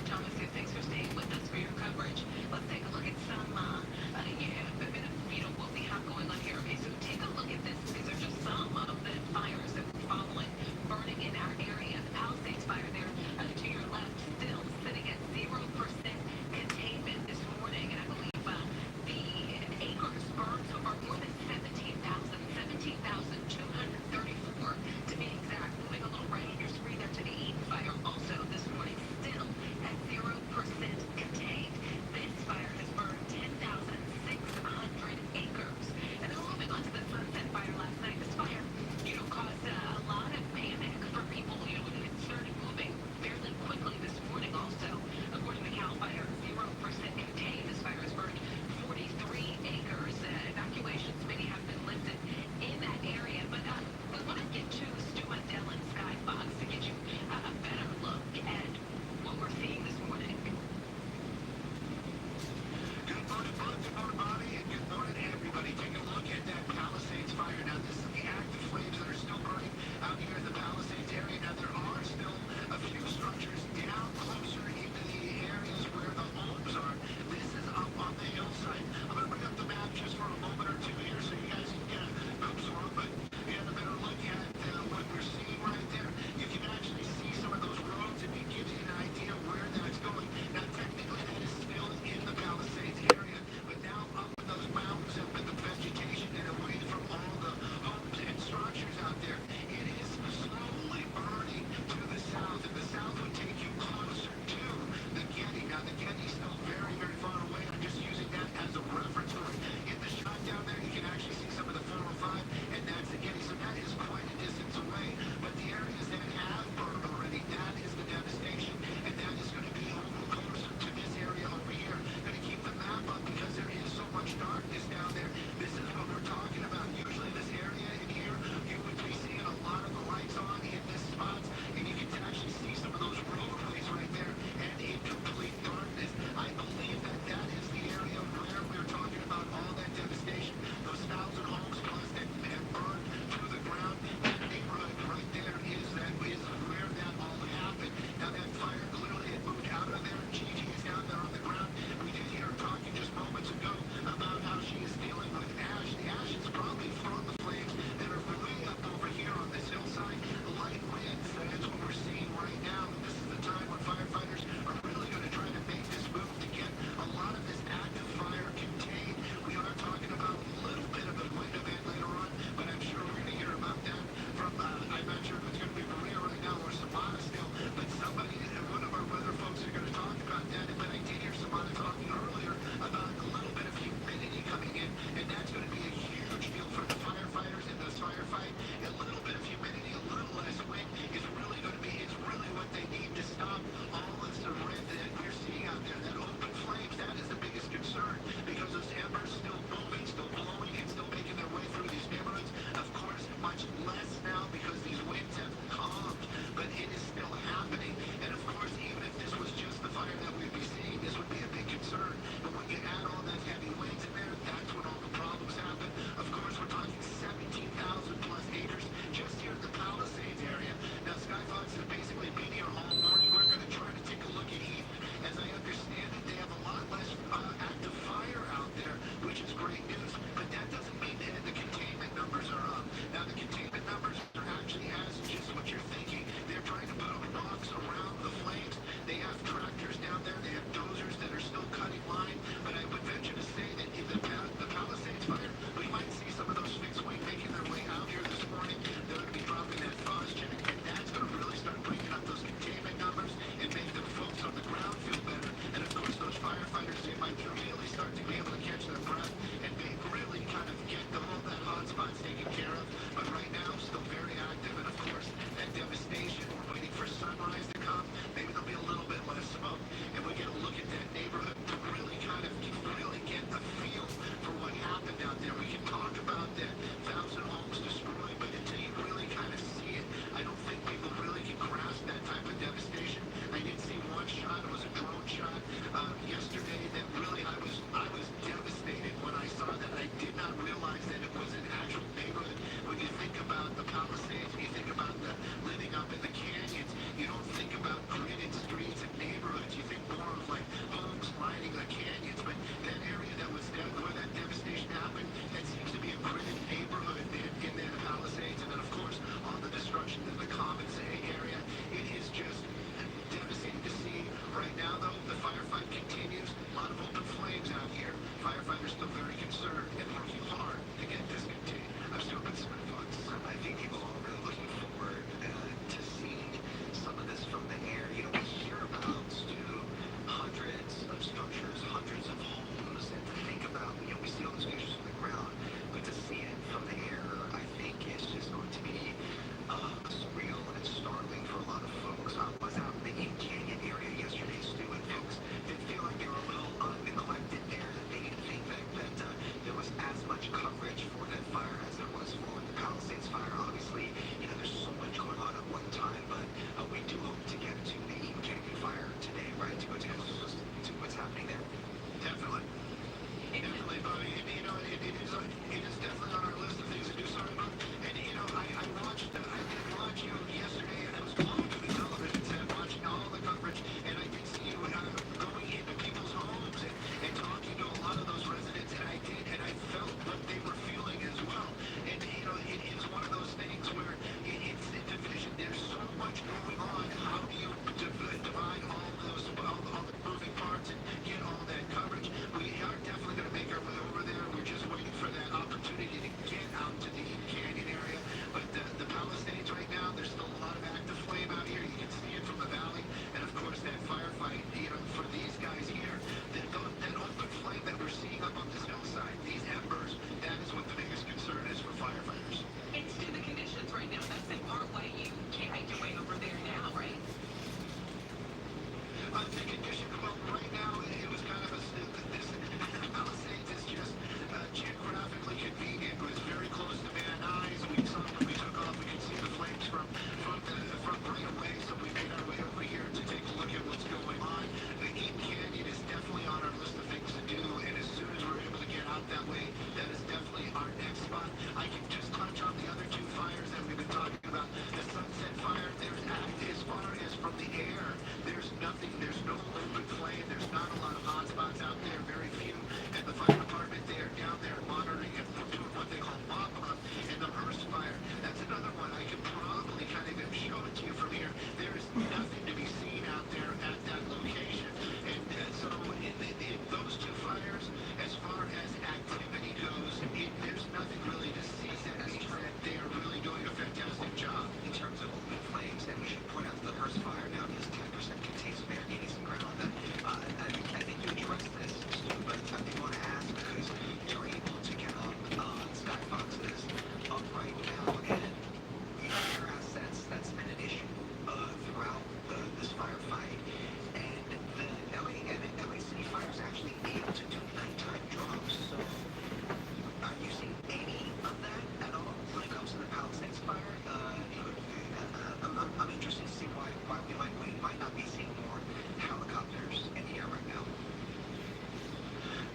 Thomas, thanks for staying with us for your coverage. Let's take a look at some, a bit of, what we have going on here. Okay, so take a look at this. These are just some of the fires that we're following, burning in our area. The Palisades fire there to your left, still sitting at 0% containment this morning. And I believe the acres burned so far, more than 17,234 to be exact. Moving a little right on your screen there to the Eden fire, also this morning, still at 0% contained. This fire has burned 10
The condition, well, right now it was kind of this Palisades is just geographically convenient. It was very close to Van Nuys. We saw when we took off, we could see the flames from right away. So we made our way over here to take a look at what's going on. The Eaton Canyon is definitely on our list of things to do, and as soon as we're able to get out that way, that is definitely our next spot. I can just touch on the other two fires that we've been talking about. The Sunset Fire, there's as far as from the air, there's nothing, there's no open flame, there's not a lot of hot spots out there, very few. And the fire department, they are down there monitoring and doing what they call mob run. And the Hearst Fire, that's another one. I could probably kind of show it to you from here. There is nothing to be seen out there at that location. And so in those two fires, as far as activity goes, there's nothing really to see. That means that they are really doing a fantastic job.
In terms of open flames, and we should point out the Hearst fire now is 10% contains barricades and ground. I think you addressed this, Stu, but I did want to ask because you're able to get on skyboxes up right now, and your assets, that's been an issue throughout this firefight. And the LA City Fire is actually able to do nighttime drops. So are you seeing any of that at all when it comes to the Palisades fire? I'm interested to see why we might not be seeing more helicopters in the air right now.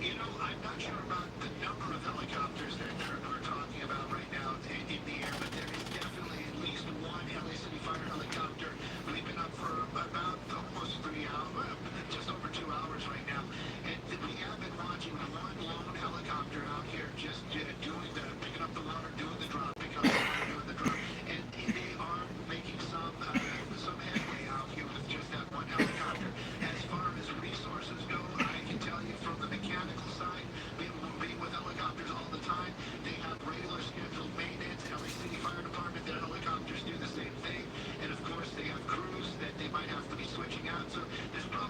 You know, I'm not sure about the number of helicopters that we're talking about right now in the air, but there is definitely at least one LA City Fire helicopter. We've been up for about almost 3 hours, just over 2 hours right now. And we have been watching one lone helicopter out here just picking up the water, doing the drop, picking up the water, doing the drop. And they are making some headway out here with just that one helicopter. As far as resources go, I can tell you from the mechanical side, being with helicopters all the time, they have regular scheduled maintenance. LA City Fire Department, their helicopters do the same thing. And of course, they have crews that they might have to be switching out. So there's probably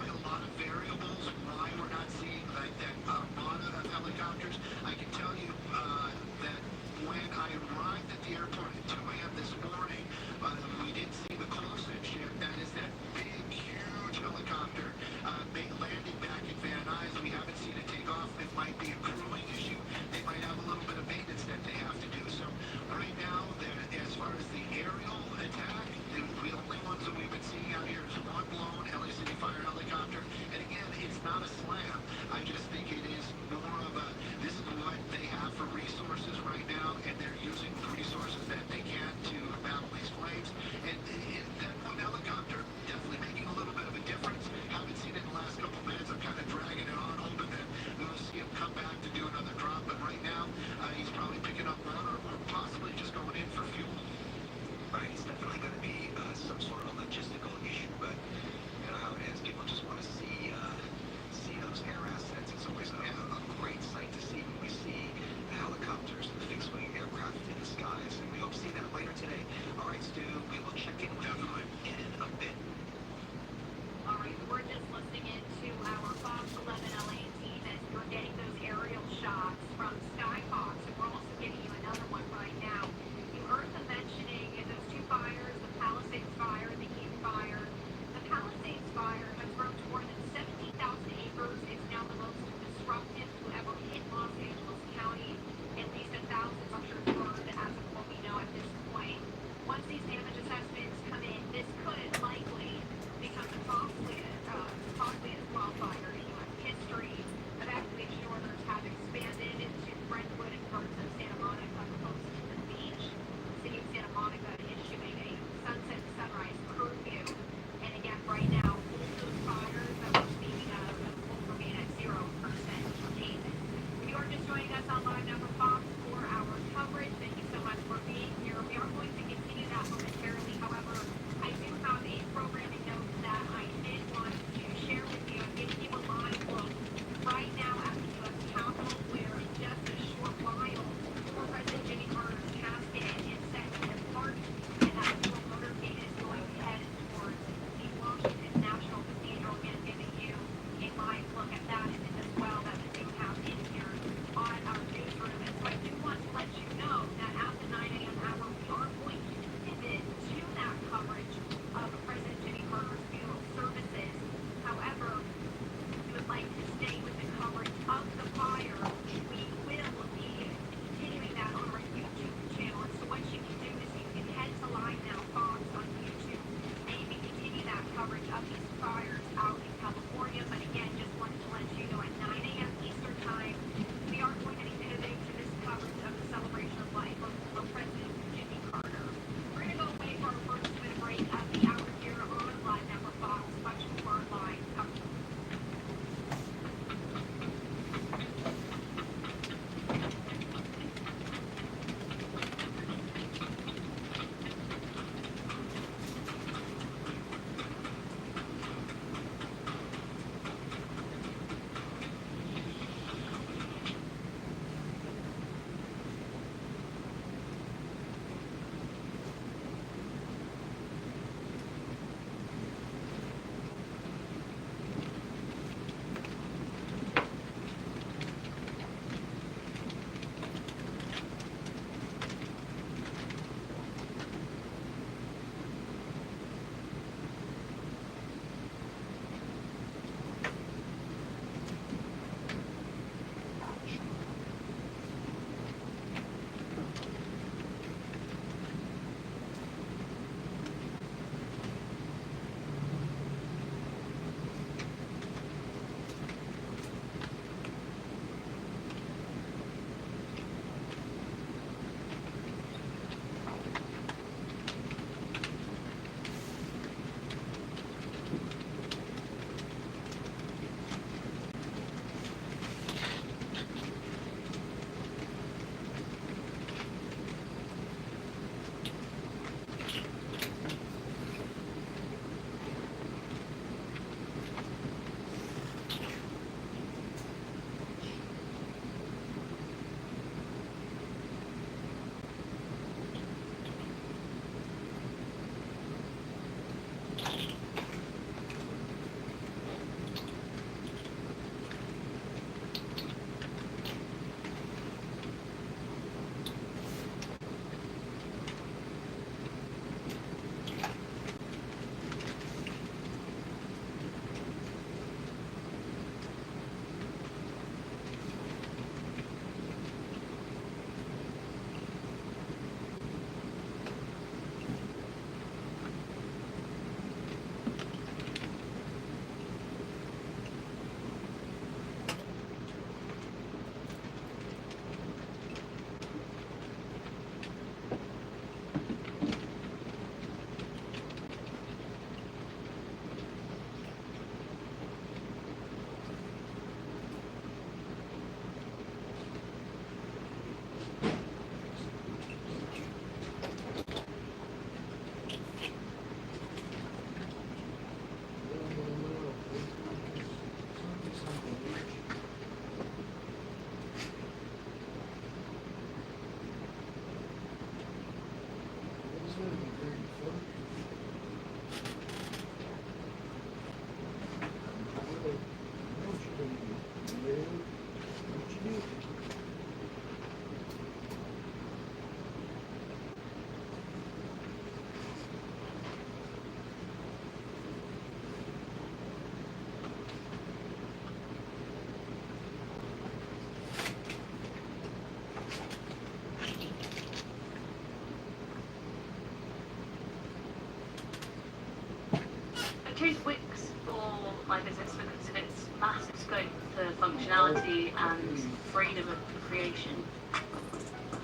my business because of its massive scope for functionality and freedom of creation.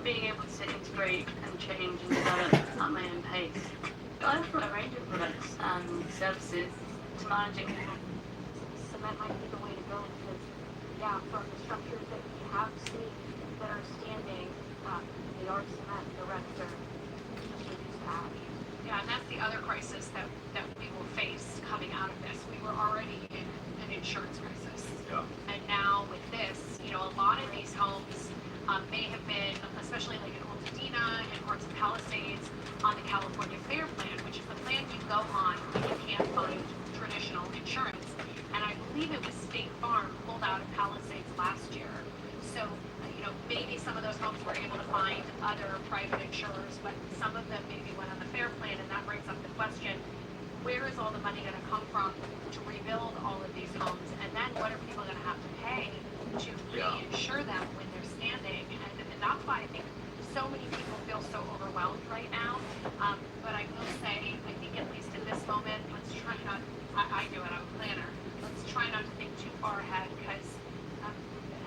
Being able to integrate and change and develop at my own pace. I offer a range of products and services to manage it all.
Cement might be the way to go because, yeah, from the structures that we have seen that are standing, they are cement, the rest are just reduced patch.
Yeah, and that's the other crisis that we will face coming out of this. We were already in an insurance crisis.
Yeah.
And now with this, you know, a lot of these homes may have been, especially like in Altadena and parts of Palisades, on the California Fair Plan, which is the plan you go on when you can't find traditional insurance. And I believe it was State Farm pulled out of Palisades last year. So, you know, maybe some of those homes were able to find other private insurers, but some of them maybe went on the Fair Plan, and that brings up the question, where is all the money going to come from to rebuild all of these homes? And then what are people going to have to pay to reinsure them when they're standing? And that's why I think so many people feel so overwhelmed right now. But I will say, I think at least in this moment, let's try not, I do it, I'm a planner, let's try not to think too far ahead, because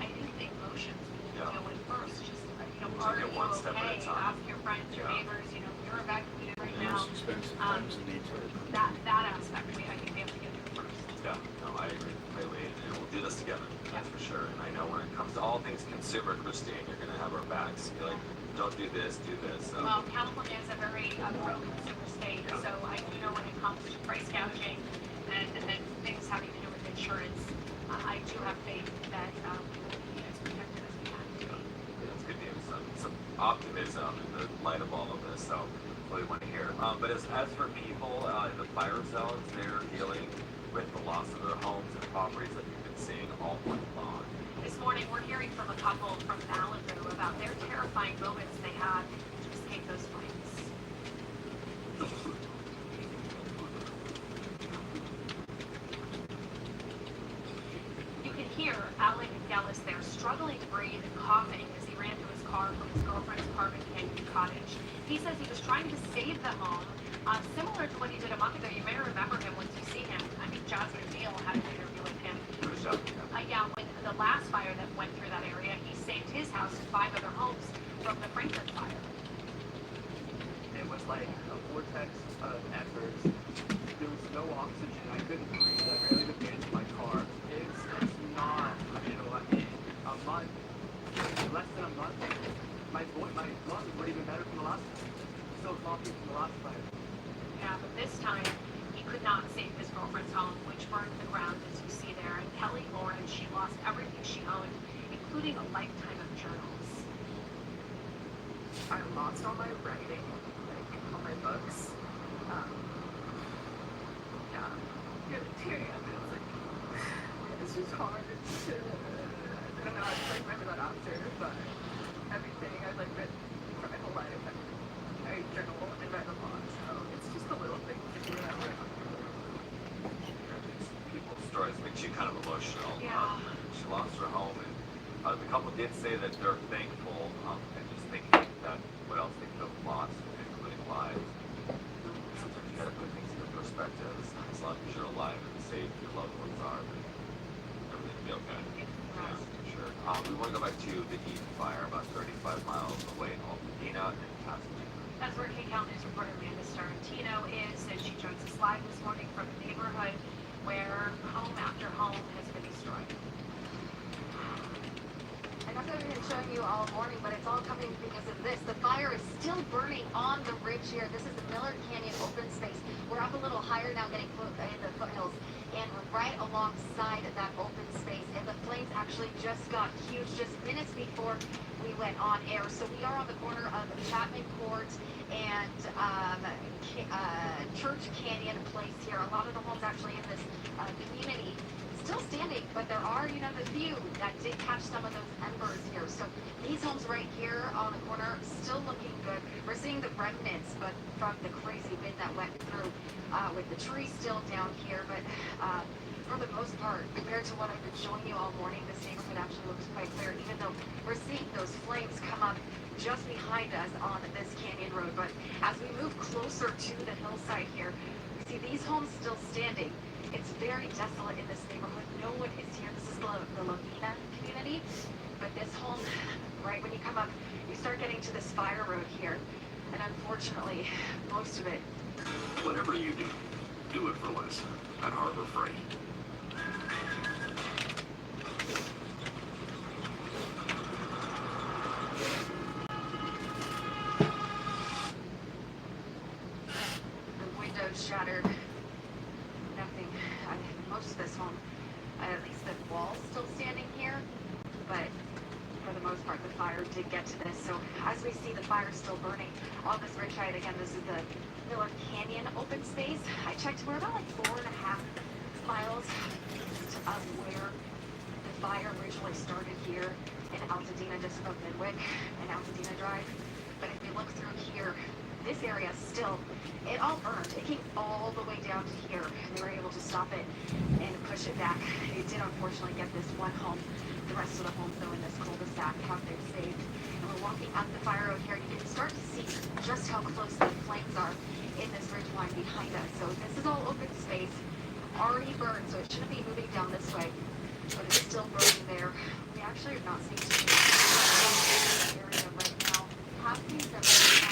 I think the emotions we deal with first, just, you know, are you
one step at a
okay?
time.
Ask your friends, your neighbors, you know, you're evacuated right now.
Most expensive things that need to.
That aspect, I think we have to get through first.
Yeah, no, I agree completely, and we'll do this together, that's for sure. And I know when it comes to all things consumer, Christine, you're gonna have our backs. You're like, don't do this, do this. So.
Well, California is a very pro-consumer state, so I do know when it comes to price gouging and things having to do with insurance, I do have faith that we will be as protected as we can.
Yeah, that's good news. Some optimism in the light of all of this, so really want to hear. But as for people in the fire zones, they're dealing with the loss of their homes and properties that we've been seeing all month long.
This morning, we're hearing from a couple from Malibu about their terrifying moments they had to escape those flames. You can hear Alec Gellis there struggling to breathe and coughing as he ran to his car from his girlfriend's apartment Canyon Cottage. He says he was trying to save the home, similar to what he did a month ago. You may remember him once you see him. I think Jasmine Neal had an interview with him. Yeah, when the last fire that went through that area, he saved his house and 5 other homes from the Franklin fire.
It was like a vortex of efforts. There was no oxygen. I couldn't breathe. I barely could get into my car. It's not, you know, a month, less than a month, my lungs were even better from the last time. Still coughing from the last fire.
Yeah, but this time, he could not save his girlfriend's home, which burned to the ground, as you see there. And Kelly Lauren, she lost everything she owned, including a lifetime of journals.
I lost all my writing, like all my books. Yeah, get teary up. It's like, it's just hard to, I don't know how to like remember that after, but everything I've like written for my whole life, I journal and write a lot, so it's just the little things that you remember.
People's stories makes you kind of emotional.
Yeah.
She lost her home, and the couple did say that they're thankful and just thinking that what else they could have lost, including lives. Sometimes you gotta put things into perspective. As long as you're alive and safe, your loved ones are, then everything will be okay. Yeah, for sure. We want to go back to the Eden fire, about 35 miles away in Altadena and Pasadena.
That's where KCAL News reporter Amanda Starantino is, and she joins us live this morning from the neighborhood where home after home has been destroyed.
And that's what we've been showing you all morning, but it's all coming because of this. The fire is still burning on the ridge here. This is the Miller Canyon open space. We're up a little higher now, getting in the foothills, and we're right alongside that open space. And the flames actually just got huge just minutes before we went on air. So we are on the corner of Chapman Court and Church Canyon Place here. A lot of the homes actually in this community still standing, but there are, you know, the few that did catch some of those embers here. So these homes right here on the corner still looking good. We're seeing the remnants, but from the crazy wind that went through with the trees still down here. But for the most part, compared to what I've been showing you all morning, this neighborhood actually looks quite clear, even though we're seeing those flames come up just behind us on this canyon road. But as we move closer to the hillside here, we see these homes still standing. It's very desolate in this neighborhood. No one is here. This is the Lavina community. But this home, right when you come up, you start getting to this fire road here. And unfortunately, most of it.
Whatever you do it for less at Harbor Freight.
The windows shattered. Nothing. Most of this home, at least the wall's still standing here, but for the most part, the fire did get to this. So as we see the fire still burning on this ridgeside, again, this is the Miller Canyon open space. I checked, we're about like 4.5 miles east of where the fire originally started here in Altadena, just above Midwick and Altadena Drive. But if you look through here, this area still, it all burned. It came all the way down to here, and they were able to stop it and push it back. It did unfortunately get this one home. The rest of the homes, though, in this cul-de-sac have been saved. And we're walking up the fire road here, and you can start to see just how close the flames are in this ridge line behind us. So this is all open space, already burned, so it shouldn't be moving down this way, but it's still burning there. We actually are not seeing too much area right now. Have seen some since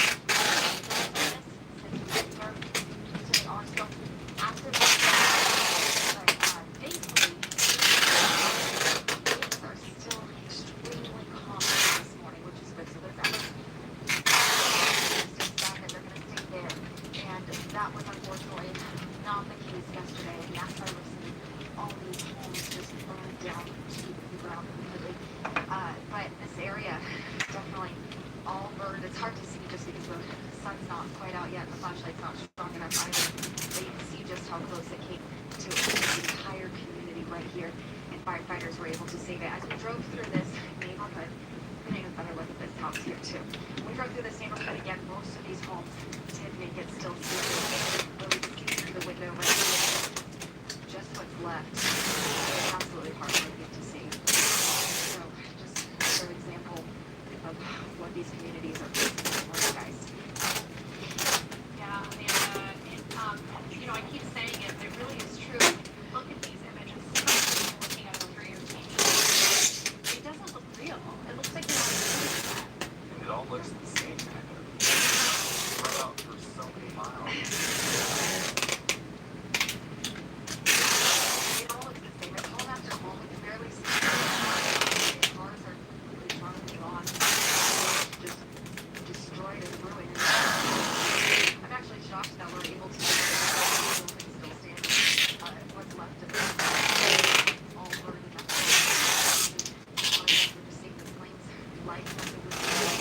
so they are still active, but thankfully things are still extremely calm this morning, which is good. So there's that they're going to stay there, and that was unfortunately not the case yesterday. And that's why we're seeing all these homes just burned down to the ground completely. But this area definitely all burned. It's hard to see just because the sun's not quite out yet. The flashlight's not strong enough either. But you can see just how close it came to the entire community right here. And firefighters were able to save it. As we drove through this neighborhood, we're getting a better look at this house here too. When we drove through this neighborhood again, most of these homes did make it still safe. But we can see through the window right here, just what's left. It's absolutely heartbreaking to see. So just another example of what these communities are facing, guys.
Yeah, Amanda, you know, I keep saying it, but it really is true. Look at these images, especially when looking at them through your TV. It doesn't look real. It looks like you're on the internet.
And it all looks the same, kind of. Spread out for so many miles.
It all looks the same. It's home after home. We can barely see it. Cars are completely gone. Just destroyed and ruined. I'm actually shocked that we're able to see the building still standing. What's left of it all burned up. We're just seeing the flames light up in the sky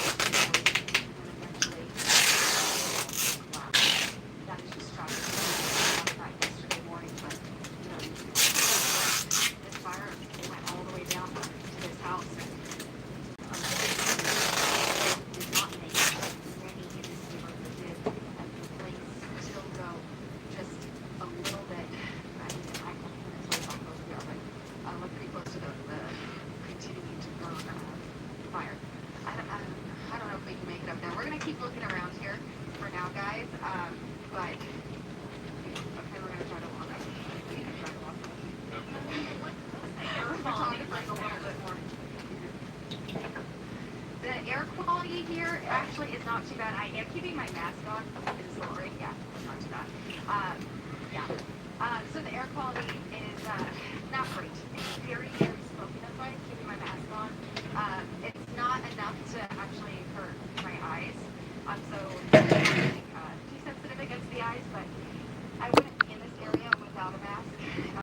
and eventually collapse. That is just tragic. That yesterday morning, but you know, this fire, it went all the way down to this house. Did not make it. Many in this neighborhood did, and the flames still go just a little bit. I mean, I can't even tell you how close we are, but we're pretty close to the continuing to burn fire. I don't know if we can make it up there. We're gonna keep looking around here for now, guys. But okay, we're gonna try to walk up. We can try to walk up. We're talking like a little bit more. The air quality here actually is not too bad. I am keeping my mask on. It's lowering. Yeah, it's not too bad. So the air quality is not great. It's very, very smoky. That's why I'm keeping my mask on. It's not enough to actually hurt my eyes. So